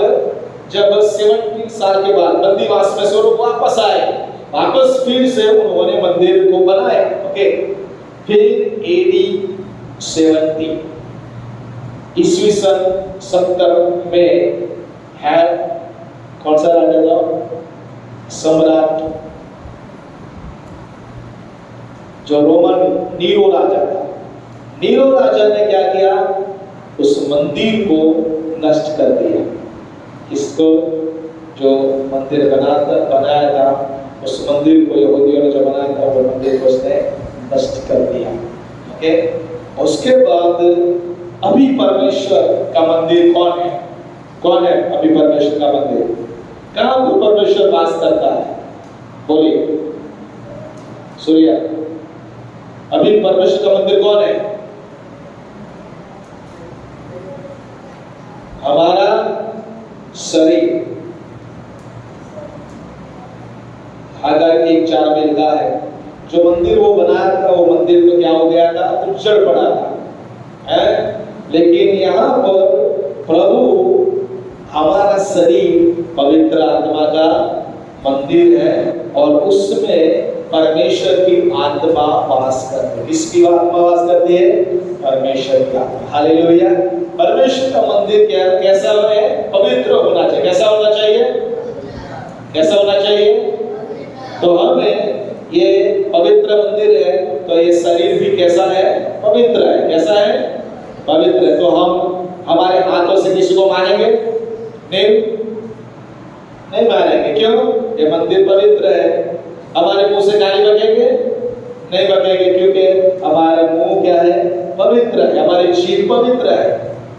S3: जब 70 साल के बाद बंदीवास में से लोग वापस आए, वापस फिर से उन्होंने मंदिर को बनाया, ओके? फिर AD 70 ईस्वी सन 70 में है कौन सा राजा था? सम्राट जो रोमन नीरो राजा था। नीरो राजा ने क्या किया? उस मंदिर को नष्ट कर दिया। इसको जो मंदिर बनाया था, उस मंदिर को यहूदियों ने जो बनाया था वो मंदिर को उसने नष्ट कर दिया, ओके? उसके बाद अभी परमेश्वर का मंदिर कौन है? कौन है अभी परमेश्वर का मंदिर? कहां पर परमेश्वर वास करता है? बोलिए सूर्या, अभी परमेश्वर का मंदिर कौन है? हमारा शरीर। हागाई 1:4 में लिखा है, जो मंदिर वो बनाया था वो मंदिर तो क्या हो गया था? उजड़ पड़ा था, है? लेकिन यहाँ पर प्रभु हमारा शरीर पवित्र आत्मा का मंदिर है और उसमें परमेश्वर की आत्मा वास करती है। किसकी आत्मा वास करती है? परमेश्वर की आत्मा। हालेलुया। परमेश्वर का मंदिर कैसा है? पवित्र होना चाहिए। कैसा होना चाहिए? कैसा होना चाहिए? तो हमें ये पवित्र मंदिर है, तो ये शरीर भी कैसा है? पवित्र है। कैसा है? पवित्र है। तो हम हमारे हाथों से किसी को मारेंगे नहीं मारेंगे। क्यों? ये मंदिर पवित्र है। हमारे मुंह से गाली बकेंगे नहीं बकेंगे, क्योंकि हमारा मुंह क्या है? पवित्र है। हमारी जीभ पवित्र है।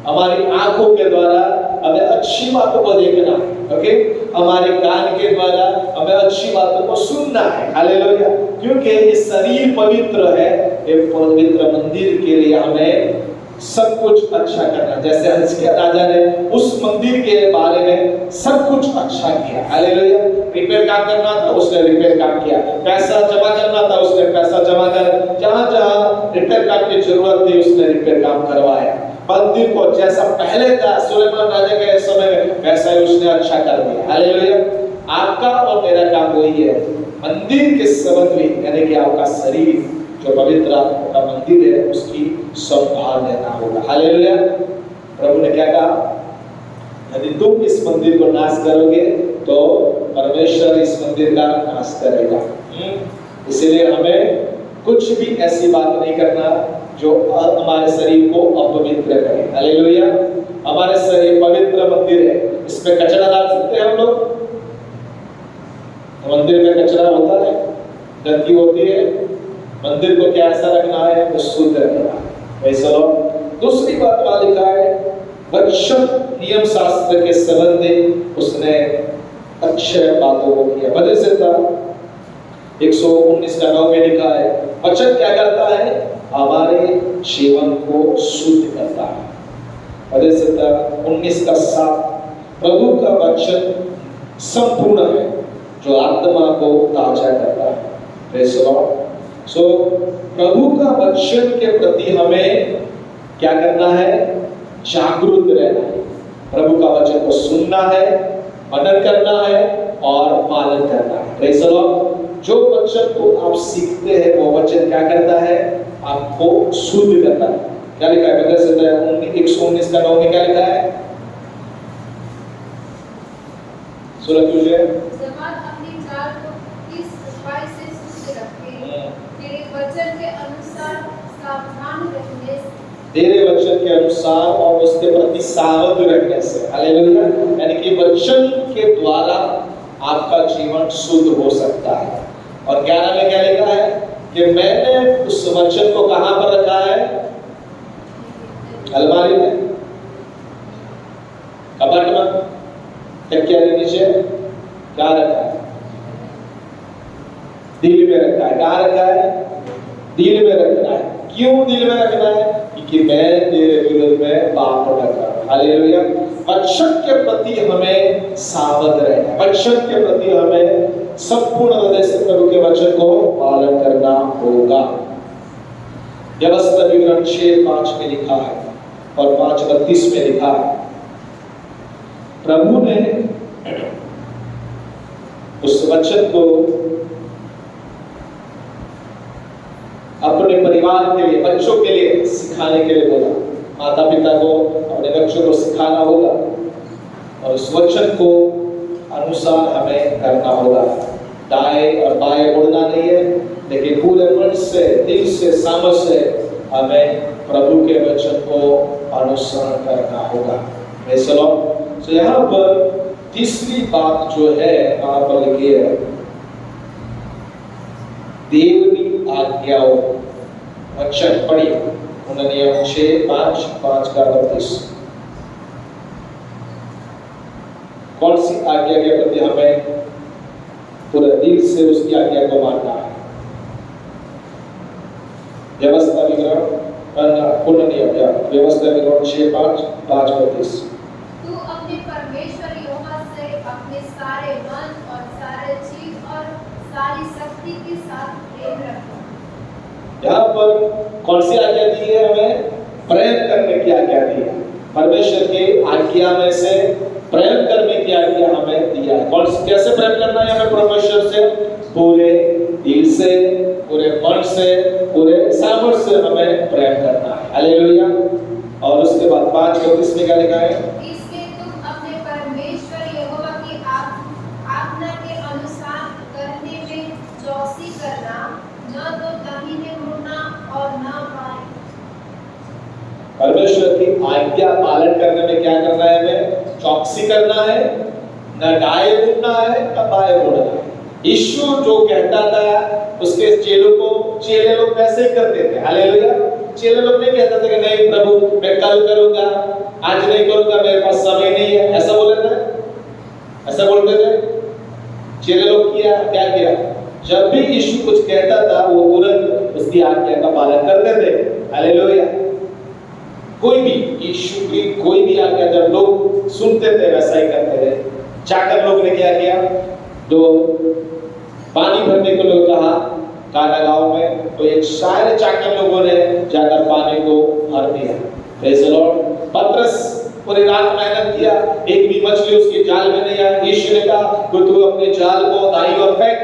S3: हमारी आंखों के द्वारा हमें अच्छी बातों को देखना, ओके? हमारे कान के द्वारा हमें अच्छी बातों को सुनना है। हालेलुया। क्योंकि ये शरीर पवित्र है, ये पवित्र मंदिर के लिए हमें सब कुछ अच्छा करना। जैसे हिजकिय्याह राजा ने उस मंदिर के बारे में सब कुछ अच्छा किया। हालेलुया। रिपेयर काम करना था, उसने रिपेयर काम किया। पैसा जमा करना था, उसने पैसा जमा कर, जहां रिपेयर काम की जरूरत थी उसने रिपेयर काम करवाया। मंदिर को जैसा पहले था सुलेमान राजा के समय में, वैसा ही उसने अच्छा कर दिया। हालेलुया। आपका और मेरा काम वही है, मंदिर के संबंध में, यानी कि आपका शरीर जो पवित्र आत्मा का मंदिर है उसकी संभाल लेना होगा। हालेलुया। प्रभु ने क्या कहा? यदि तुम इस मंदिर को नाश करोगे तो परमेश्वर इस मंदिर का नाश करेगा। इसलिए हमें कुछ भी ऐसी बात नहीं करना जो हमारे शरीर को अपवित्र करे। हालेलुया। हमारे शरीर पवित्र मंदिर है, इसमें कचरा डाल सकते हैं हम लोग? मंदिर में कचरा होता है, गंदगी होती है। मंदिर को क्या ऐसा रखना है? तो शुद्ध रखना है। दूसरी बात वहां लिखा है, वचन नियम शास्त्र के संबंध उसने अच्छे बातों को किया। भजन संहिता 119:9 में लिखा है, वचन क्या करता है? हमारे जीवन को शुद्ध करता है। भजन संहिता 19:7, प्रभु का वचन संपूर्ण है जो आत्मा को ताजा करता है। Praise the Lord. सो प्रभु का वचन के प्रति हमें क्या करना है? जागरूक रहना है। प्रभु का वचन को सुनना है, मनन करना है और पालन करना है। Praise the Lord. जो वचन को आप सीखते हैं वो वचन क्या करता है? आपको शुद्ध करता है। क्या लिखा है? भजन संहिता 119:9 में क्या लिखा है? सूरज तुझे
S4: अपनी चाल को इस उपाय से शुद्ध रखे, तेरे वचन के अनुसार सावधान रहने से,
S3: तेरे वचन के अनुसार और उसके प्रति सावध रहने से। हालेलुया। यानी कि वचन के द्वारा आपका जीवन शुद्ध हो सकता है। और 11 में क्या लिखा है? कि मैंने उस वचन को कहां पर रखा है? अलमारी में, कबर्ड में, तकिया के नीचे, क्या रखा है? दिल में रखा है। कहां रखा है? दिल में रखना है। क्यों दिल में रखना है? क्योंकि मैं तेरे विरोध में पाप न करूं। हालेलुया। वचन के प्रति हमें सावध रहना है। वचन के प्रति हमें संपूर्ण हृदय से प्रभु के वचन को पालन करना होगा। व्यवस्था विवरण 6:5 में लिखा है और 5:32 में लिखा है, प्रभु ने उस वचन को अपने परिवार के लिए, बच्चों के लिए सिखाने के लिए बोला। माता पिता को अपने बच्चों को सिखाना होगा और उस वचन को अनुसार हमें करना होगा। दाएं और बाएं मुड़ना नहीं है, लेकिन पूरे मन से, दिल से, सामर्थ से हमें प्रभु के वचन को अनुसरण करना होगा। Praise the Lord. तो यहाँ पर तीसरी बात जो है वहां पर लिखी है, देव की आज्ञाओं। वचन पढ़िए, नियम 6:5 का 32। कौन सी आज्ञा के प्रति हमें पूरे दिल से उसकी आज्ञा को मानना है? व्यवस्था विवरण पूर्ण नियम या व्यवस्था विवरण 6:5-32।
S4: तू अपने परमेश्वर यहोवा से अपने सारे मन और सारे जीव और सारी शक्ति के साथ प्रेम रखो।
S3: यहाँ पर कौन सी आज्ञा दी है? हमें प्रेम करने की आज्ञा दी है। परमेश्वर की आज्ञा में से प्रेम करने की आज्ञा हमें दिया है। कौन कैसे प्रेम करना है हमें परमेश्वर से? पूरे दिल से, पूरे मन से, पूरे सामर्थ्य से हमें प्रेम करना है। हालेलुया। और उसके बाद 5:32 में क्या लिखा है?
S4: इसलिए तुम अपने परमेश्वर यहोवा की आज्ञा के अनुसार करने में चौकसी करना, न तो दाहिने मुड़ना और न बाएं।
S3: परमेश्वर की आज्ञा पालन करने में क्या करना है? हमें चौकसी करना है, न दाएं मुड़ना है न बाएं मुड़ना है। यीशु जो कहता था उसके चेले लोग वैसे ही करते थे। हालेलुया। चेले लोग नहीं कहते थे कि नहीं प्रभु मैं कल करूंगा, आज नहीं करूंगा, मेरे पास समय नहीं है, ऐसा बोले थे? ऐसा बोलते थे चेले लोग? क्या किया? जब भी यीशु कुछ कहता था वो तुरंत उसकी आज्ञा का पालन करते थे। हालेलुया। कोई भी यीशु की कोई भी आज्ञा जब लोग सुनते थे वैसा ही करते थे। जाकर लोग ने क्या किया? जो पानी भरने को लोग कहा काना गांव में, तो एक सारे चाकर लोगों ने जाकर पानी को भर दिया। Praise the Lord. पतरस पूरी रात मेहनत किया, एक भी मछली उसके जाल में नहीं आई। यीशु ने कहा कि तू अपने जाल को दाईं ओर फेंक,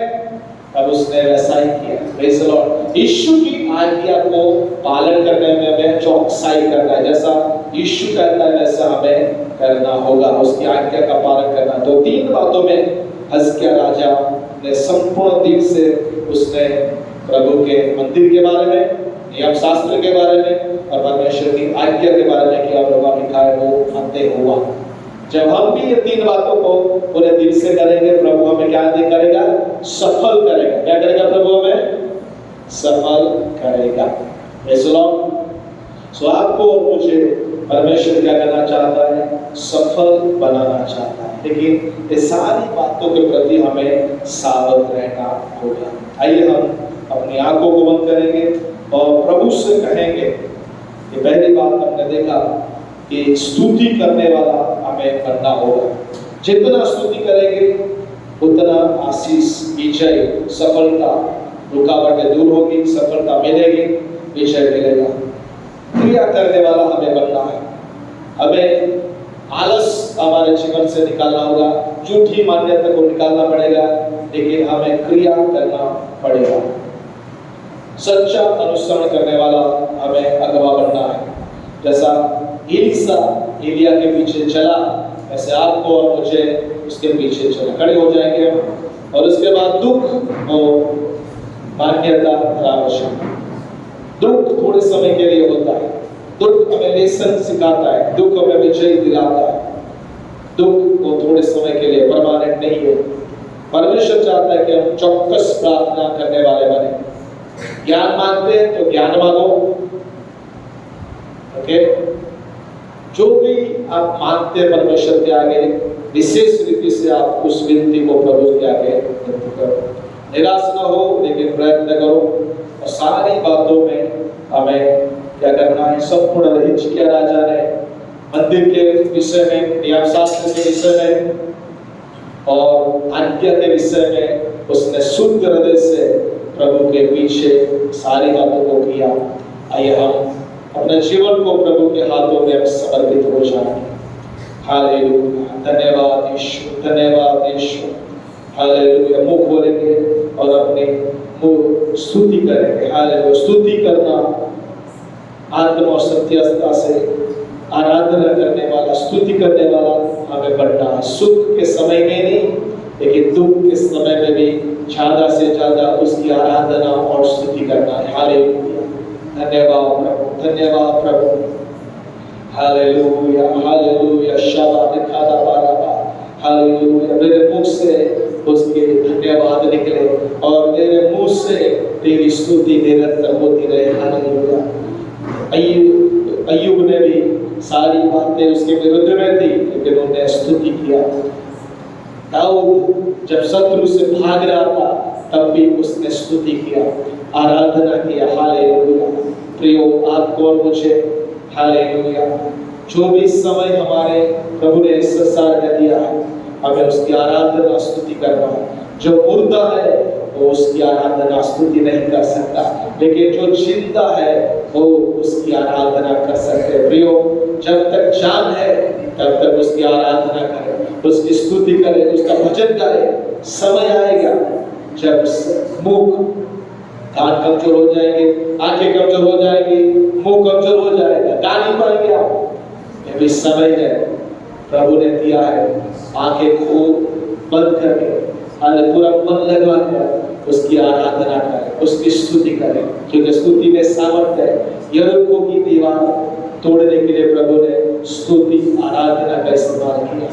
S3: अब उसने वैसा ही किया। Praise the Lord. यीशु की आज्ञा को पालन करने में हमें चौकसाई करना है। जैसा यीशु कहता है वैसा हमें करना होगा, उसकी आज्ञा का पालन करना। तो 3 बातों में हिजकिय्याह राजा ने संपूर्ण दिल से उसने प्रभु के मंदिर के बारे में, नियम शास्त्र के बारे में और परमेश्वर की आज्ञा के बारे में किया प्रभु लिखा है वो अंते हुआ। जब हम भी ये 3 बातों को पूरे दिल से करेंगे प्रभु हमें क्या करेगा? सफल करेगा। क्या करेगा प्रभु? हमें सफल करेगा। सो आपको और मुझे परमेश्वर क्या करना चाहता है? सफल बनाना चाहता है। लेकिन ये सारी बातों के प्रति हमें सावध रहना होगा। आइए हम अपनी आंखों को बंद करेंगे और प्रभु से कहेंगे कि पहली बात हमने देखा कि स्तुति करने वाला हमें बनना होगा। जितना स्तुति करेंगे उतना आशीष, विजय, सफलता, रुकावटें दूर होगी, सफलता मिलेगी, विजय मिलेगा। क्रिया करने वाला हमें बनना है। हमें आलस हमारे जीवन से निकालना होगा, झूठी मान्यता को निकालना पड़ेगा, लेकिन हमें क्रिया करना पड़ेगा। सच्चा अनुसरण करने वाला हमें अगवा बनना है। जैसा एलिसा एलिया के पीछे चला, ऐसे आपको और मुझे उसके पीछे चला। खड़े हो जाएंगे हम। और उसके बाद दुख और मान्यता आवश्यक। दुख थोड़े समय के लिए होता है। दुख हमें लेसन सिखाता है, दुख हमें विजय दिलाता है। दुख को थोड़े समय के लिए, परमानेंट नहीं है। परमेश्वर चाहता है कि हम चौकस प्रार्थना करने वाले बने। ज्ञान मांगते हैं तो ज्ञान मांगो। ओके? जो भी आप मांगते हैं परमेश्वर के आगे, विशेष रीति से आप उस विनती को प्रभु के आगे करो। निराश न हो, लेकिन प्रयत्न करो। और सारी बातों में हमें क्या करना है? संपूर्ण हिजकिय्याह राजा ने मंदिर के विषय में, नियम शास्त्र के विषय में और आज्ञा के विषय में उसने शुद्ध हृदय से प्रभु के पीछे सारी बातों को किया। आइए हम अपने जीवन को प्रभु के हाथों में समर्पित हो जाएं। हालेलुया। धन्यवाद यीशु, धन्यवाद यीशु। हालेलुया। मुंह खोलेंगे और अपने मुंह स्तुति करेंगे। हालेलुया। स्तुति करना आत्मा और सत्यता से आराधना करने वाला, स्तुति करने वाला हमें बनना है। सुख के समय में नहीं, लेकिन दुख के समय में भी ज्यादा से ज्यादा उसकी आराधना और स्तुति करना है। हालेलुया। धन्यवाद प्रभु, धन्यवाद प्रभु। Hallelujah, hallelujah. शाबाश, खादा बाराबा। हालेलुया। मेरे मुख से उसके धन्यवाद निकले और मेरे मुंह से तेरी स्तुति निरंतर होती रहे। हालेलुया। अय्यूब ने भी सारी बातें उसके विरुद्ध में थी, लेकिन उन्होंने स्तुति किया। दाऊद जब शत्रु से भाग रहा था तब भी उसने स्तुति किया, आराधना किया। हालेलुया। प्रियो, आपको और मुझे हालेलुया, जो भी समय हमारे प्रभु ने इस संसार में दिया है, हमें उसकी आराधना स्तुति करना है। जो मुर्दा है वो उसकी आराधना स्तुति नहीं कर सकता, लेकिन जो जिंदा है वो उसकी आराधना कर सकते हैं। प्रियो, जब तक जान है तब तक उसकी आराधना करें, उसकी स्तुति करें, उसका भजन करें। समय आएगा जब मुख, कान कमजोर हो जाएंगे, आंखें कमजोर हो जाएंगी, मुंह कमजोर हो जाएगा, गा नहीं पाएंगे आप। ये भी समय है, प्रभु ने दिया है। आंखें खोल बंद करके पूरा मन लगा कर उसकी आराधना करें, उसकी स्तुति करें, क्योंकि स्तुति में सामर्थ्य है। यरीहो की दीवार तोड़ने के लिए प्रभु ने स्तुति आराधना का इस्तेमाल किया।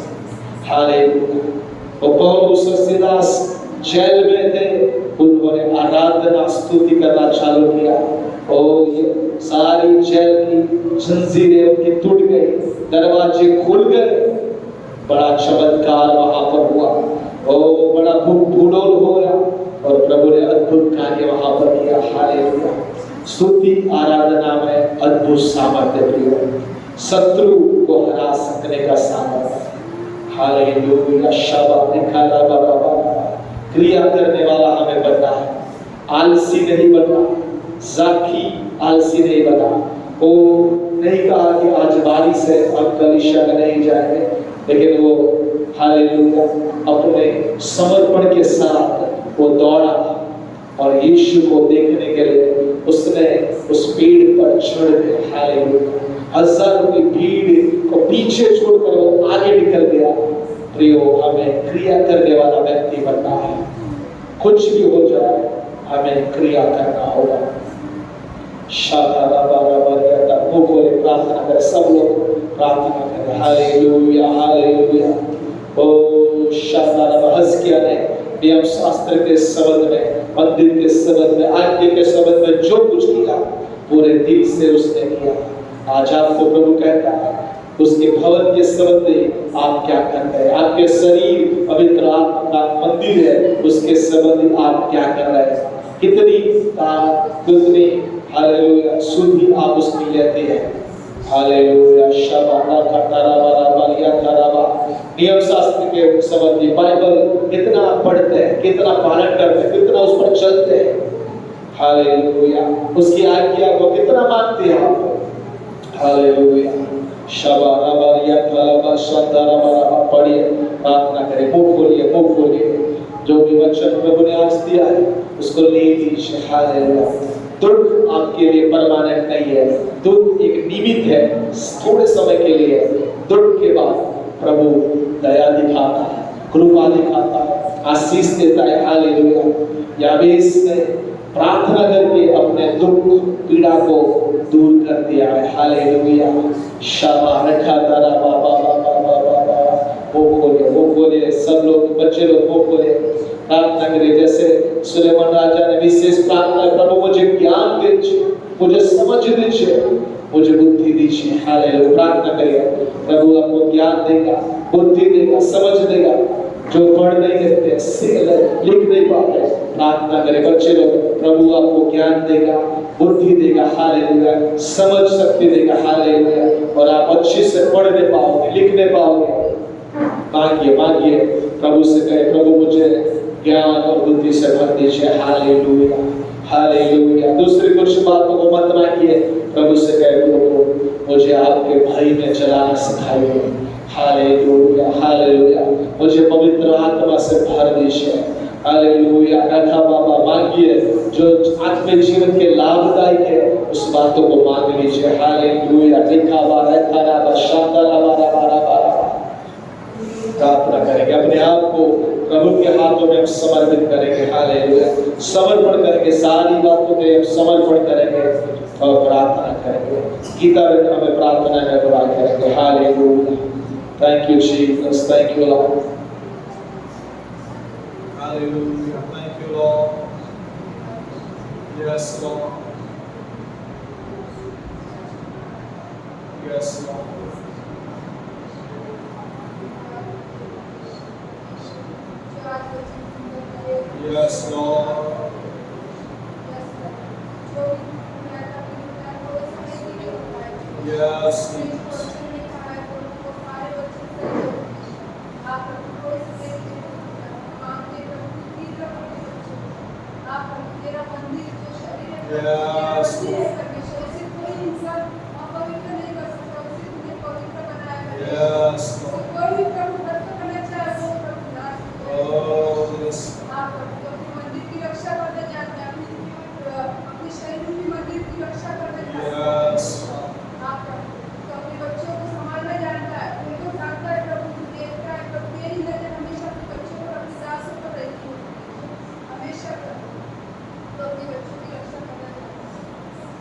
S3: हालेलुया। वो पौलुस और सिलास जेल में थे, उन्होंने आराधना स्तुति करना चालू किया और ये सारी जेल की जंजीरें उनकी टूट गई, दरवाजे खुल गए। बड़ा चमत्कार वहां पर हुआ और बड़ा भूडोल हो गया और प्रभु ने अद्भुत कार्य वहां पर किया। हालेलुया। स्तुति आराधना में अद्भुत सामर्थ्य प्रिय, शत्रु को हरा सकने का सामर्थ्य। हालेलुया। शाबाश। निखारा बाबा, क्रिया करने वाला हमें बनना है, आलसी नहीं बनना। जाकी आलसी नहीं बना, वो नहीं कहा कि आज बारिश है अब कलीसिया में नहीं जाएंगे, लेकिन वो हालेलुया अपने समर्पण के साथ वो दौड़ा और यीशु को देखने के लिए उसने उस पेड़ पर चढ़ गया। हालेलुया। हजारों की भीड़ को पीछे छोड़कर वो आगे निकल गया। प्रियो, हमें क्रिया करने वाला व्यक्ति बनना है। कुछ भी हो जाए हमें क्रिया करना होगा। वो बोले प्रार्थना करें, सब लोग प्रार्थना करें। Hallelujah, hallelujah. ओ शाबाश। हज़किय्याह ने नियम शास्त्र के संबंध में, मंदिर के संबंध में, आज्ञा के संबंध में जो कुछ किया पूरे दिल से उसने किया। आज आपको प्रभु कहता है उसके भवन के संबंध में आप क्या करते हैं? आपके शरीर पवित्र आत्मा का मंदिर है, उसके संबंध आप क्या कर रहे हैं? कितनी हालेलुया शुद्धि आप उसकी लेते हैं। हालेलुया। शबाना खतराबा बालिया खराबा। नियम शास्त्र के संबंधी बाइबल कितना पढ़ते हैं, कितना पालन करते हैं, कितना उस पर चलते हैं। हालेलुया। उसकी आज्ञा को कितना मानते हैं आप? हालेलुया। शबाना बालिया खराबा शंदारा बारा। पढ़िए, प्रार्थना करें, मुंह खोलिए, मुंह खोलिए। जो भी वचन प्रभु ने आज दिया है उसको ले लीजिए। हालेलुया। दुख आपके लिए परमानेंट नहीं है, दुख एक निमित्त है, थोड़े समय के लिए। दुख के बाद प्रभु दया दिखाता है, कृपा दिखाता है, आशीष देता है। हालेलुया। याबेस ने प्रार्थना करके अपने दुख पीड़ा को दूर कर दिया है। हालेलुया। शाबाश। रखा तारा बाबा बाबा बाबा। वो बोले सब लोग, बच्चे लोग वो बोले, प्रार्थना करिए। जैसे सुलेमान राजा ने विशेष प्रार्थना, प्रभु मुझे ज्ञान दीजिए, मुझे समझ दीजिए, मुझे बुद्धि दीजिए। हालेलुया। प्रार्थना करिए, प्रभु आपको ज्ञान देगा, बुद्धि देगा, समझ देगा। जो पढ़ नहीं सकते, लिख नहीं पाते, प्रार्थना करें बच्चे लोग, प्रभु आपको ज्ञान देगा, बुद्धि देगा। हालेलुया। समझ शक्ति देगा। हालेलुया। और आप अच्छे से पढ़ने पाओगे, लिखने पाओगे। मांगिए, मांगिए, प्रभु से कहे, प्रभु मुझे ज्ञान और बुद्धि से भर दीजिए। Hallelujah, hallelujah. दूसरी कुछ बातों को मत मांगिए, प्रभु से कहे, प्रभु मुझे आपके भाई में चलाना सिखाइए। Hallelujah, hallelujah. मुझे पवित्र आत्मा से भर दीजिए। हालेलुया। रखा बाबा, मांगिए जो आत्मिक जीवन के लाभदायक है उस बातों को मांग लीजिए। हालेलुया। लिखा बारा थारा बशांदरा बारा बारा बारा। प्रार्थना करेंगे, अपने आप को प्रभु के हाथों में हम समर्पित करेंगे। हालेलुया। समर्पण करेंगे, सारी बातों में हम समर्पण करेंगे और प्रार्थना करेंगे। गीता में हमें प्रार्थना में दुआ करेंगे। Hallelujah. Thank you Jesus, thank you Lord. Hallelujah, thank you Lord. Yes Lord.
S4: वचन सुंदर करे।
S3: Yes, Lord.
S4: Yes, Lord. जो भी दुनिया का होता है वो समय के लिए होता है।
S3: Yes,
S4: जो
S3: Jesus.
S4: वचन ने कहा है वो सारे वचन सही होते हैं। आप प्रभु को समय के लिए होता है। मांगते प्रभु तीव्र अपने बच्चों को। आप प्रभु तेरा मंदिर जो शरीर है तेरा
S3: Yes,
S4: मंदिर है
S3: Lord.
S4: परमेश्वर। इसे कोई इंसान अपवित्र नहीं कर सकता। उसे तुमने पवित्र बनाया है।
S3: Yes,
S4: तो
S3: Lord.
S4: कोई भी प्रभु भक्त करना चाहे वो प्रभु नाश हो जाए।
S3: Oh, yes.
S4: आप प्रभु अपने मंदिर की रक्षा करने जानते हैं। अपने शरीर की मंदिर की रक्षा करने जानते हैं।
S3: Yes.
S4: आप प्रभु तो अपने बच्चों को संभालना जानता है। उनको जानता है प्रभु तू देखता है प्रभु तेरी नजर हमेशा अपने बच्चों पर अपनी दासों पर रहती है। हमेशा प्रभु तो अपने बच्चों की रक्षा करना जानता है।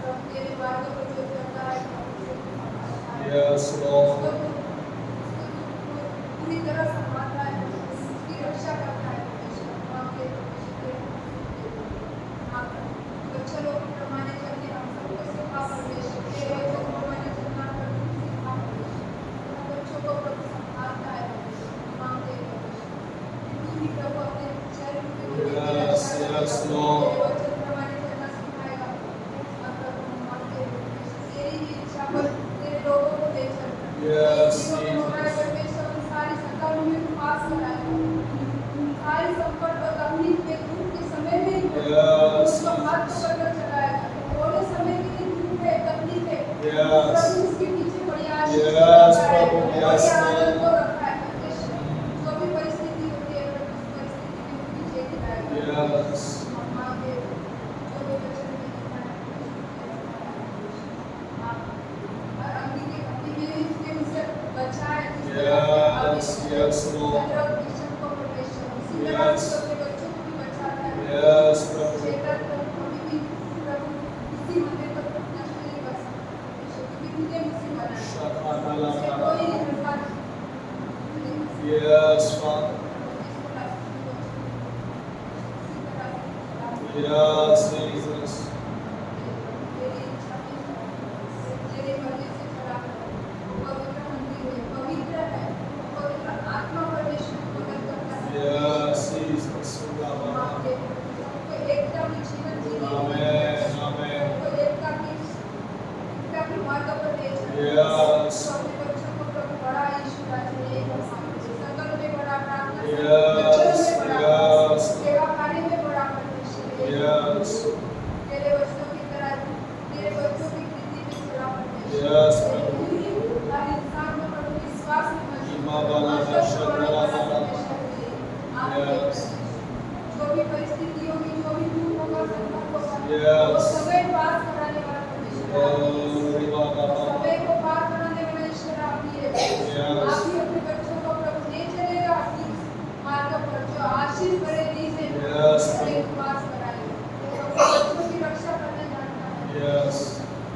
S4: प्रभु तेरे मार्गों पर जो चलता है प्रभु उसे तू संभालता है।
S3: Yes,
S4: उसको
S3: Lord.
S4: तू पूरी तरह संभालता है। उसकी रक्षा करता है परमेश्वर। आपके आप बच्चे लोग प्रमाणे चलने हम सबको सिखा परमेश्वर। तेरे वचन प्रमाणे चलना प्रभु सिखा परमेश्वर। बच्चों को प्रभु संभालता है परमेश्वर। मांगते हैं परमेश्वर। तू ही प्रभु अपने शरीर में मंदिर की रक्षा करेगा।
S3: Yes, Lord.
S4: तेरे वचन प्रमाणे चलना सिखाएगा। और प्रभु हम मांगते हैं परमेश्वर। तेरी ही इच्छा पर तेरे लोगों को ले चल।
S3: Yes,
S4: जीवन में हो रहा है
S3: Jesus.
S4: परमेश्वर। उन सारी संकटों में तू पास कराएगा। सारी संकट और तकलीफ के दुख के समय में
S3: Yes,
S4: उसको हाथ
S3: Jesus.
S4: पकड़कर चलाएगा। थोड़े समय के लिए दुख है तकलीफ है
S3: Yes.
S4: प्रभु उसके पीछे बड़ी आशीष को
S3: Yes,
S4: रखा है।
S3: प्रभु,
S4: बड़ी
S3: yes,
S4: आनंद को
S3: Lord.
S4: रखा है परमेश्वर। जो भी परिस्थिति होती है प्रभु उस परिस्थिति में तू पीछे दिलाएगा।
S3: Yes.
S4: हम मांगे जो भी वचन में लिखा है आप हर अंगी के अंगी में भी उसने उसे बचाए।
S3: Yes, yes, Lord.
S4: को परमेश्वर उसी तरह से अपने बच्चों को भी बचाता है।
S3: Yes, प्रभु.
S4: शैतान प्रभु कभी भी प्रभु किसी मंदिर पर नष्ट नहीं कर सकता परमेश्वर। क्योंकि तुझे मुझसे बनाया है। उससे कोई हरकत नहीं।
S3: Yes, Father. Yes, Jesus.
S4: तेरी इच्छा में तेरी मर्जी से चला पवित्र मंदिर है पवित्र है पवित्र आत्मा परमेश्वर को मदद करता है।
S3: Yes, Jesus.
S4: मांगते हैं सबको एकता में जीवन जीने
S3: Amen, amen.
S4: सबको एकता की मार्ग पर ले चले।
S3: Yes.
S4: तो अपने बच्चों को प्रभु बड़ा यीशु राज्य में संकल्प में बड़ा प्रार्थना
S3: Yes,
S4: बच्चों में बड़ा
S3: yes.
S4: सेवा कार्य में बड़ा परमेश्वर।
S3: Yes.
S4: तेरे वचनों की तरह तेरे बच्चों की प्रीति में चला परमेश्वर।
S3: Yes.
S4: हर इंसान को प्रभु विश्वास में
S3: इमा बाला शक्रा बाला। Yes.
S4: जो भी परिस्थिति होगी जो भी दुख होगा संकट होगा
S3: Yes.
S4: वो समय पास कराने वाला परमेश्वर आप ही हैं।
S3: Glory Baba.
S4: समय को पार कराने वाला ईश्वर आप ही है।
S3: Yes.
S4: आप ही अपने बच्चों को प्रभु ले चलेगा अपनी मार्ग पर जो आशीष भरे दिन है
S3: Yes.
S4: समय को पास कराएगा। वो अपने बच्चों की रक्षा करने जानता है।
S3: Yes.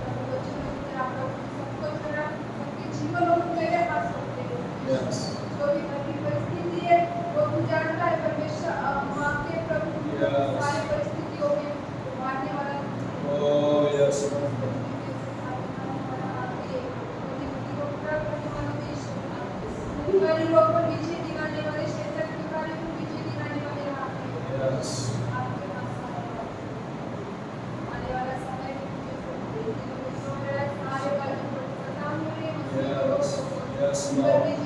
S4: प्रभु बच्चों को तेरा प्रभु सबको तेरा सबके जीवनों को तेरे हाथ सौंपते हैं।
S3: Yes.
S4: जो भी घर की परिस्थिति है वो तू जानता है परमेश्वर। माँ के प्रभु
S3: Yes.
S4: सारी परिस्थितियों में मारने वाला
S3: Oh, yes.
S4: अधिकारी लोग पर विजय दिलाने वाले शैतान के कार्य को विजय दिलाने वाले आप हैं।
S3: Yes.
S4: आपके पास आने वाला समय सारे बाजू सताम हो रहे हैं
S3: Yes. Yes,
S4: सुंदर
S3: Lord.
S4: विजय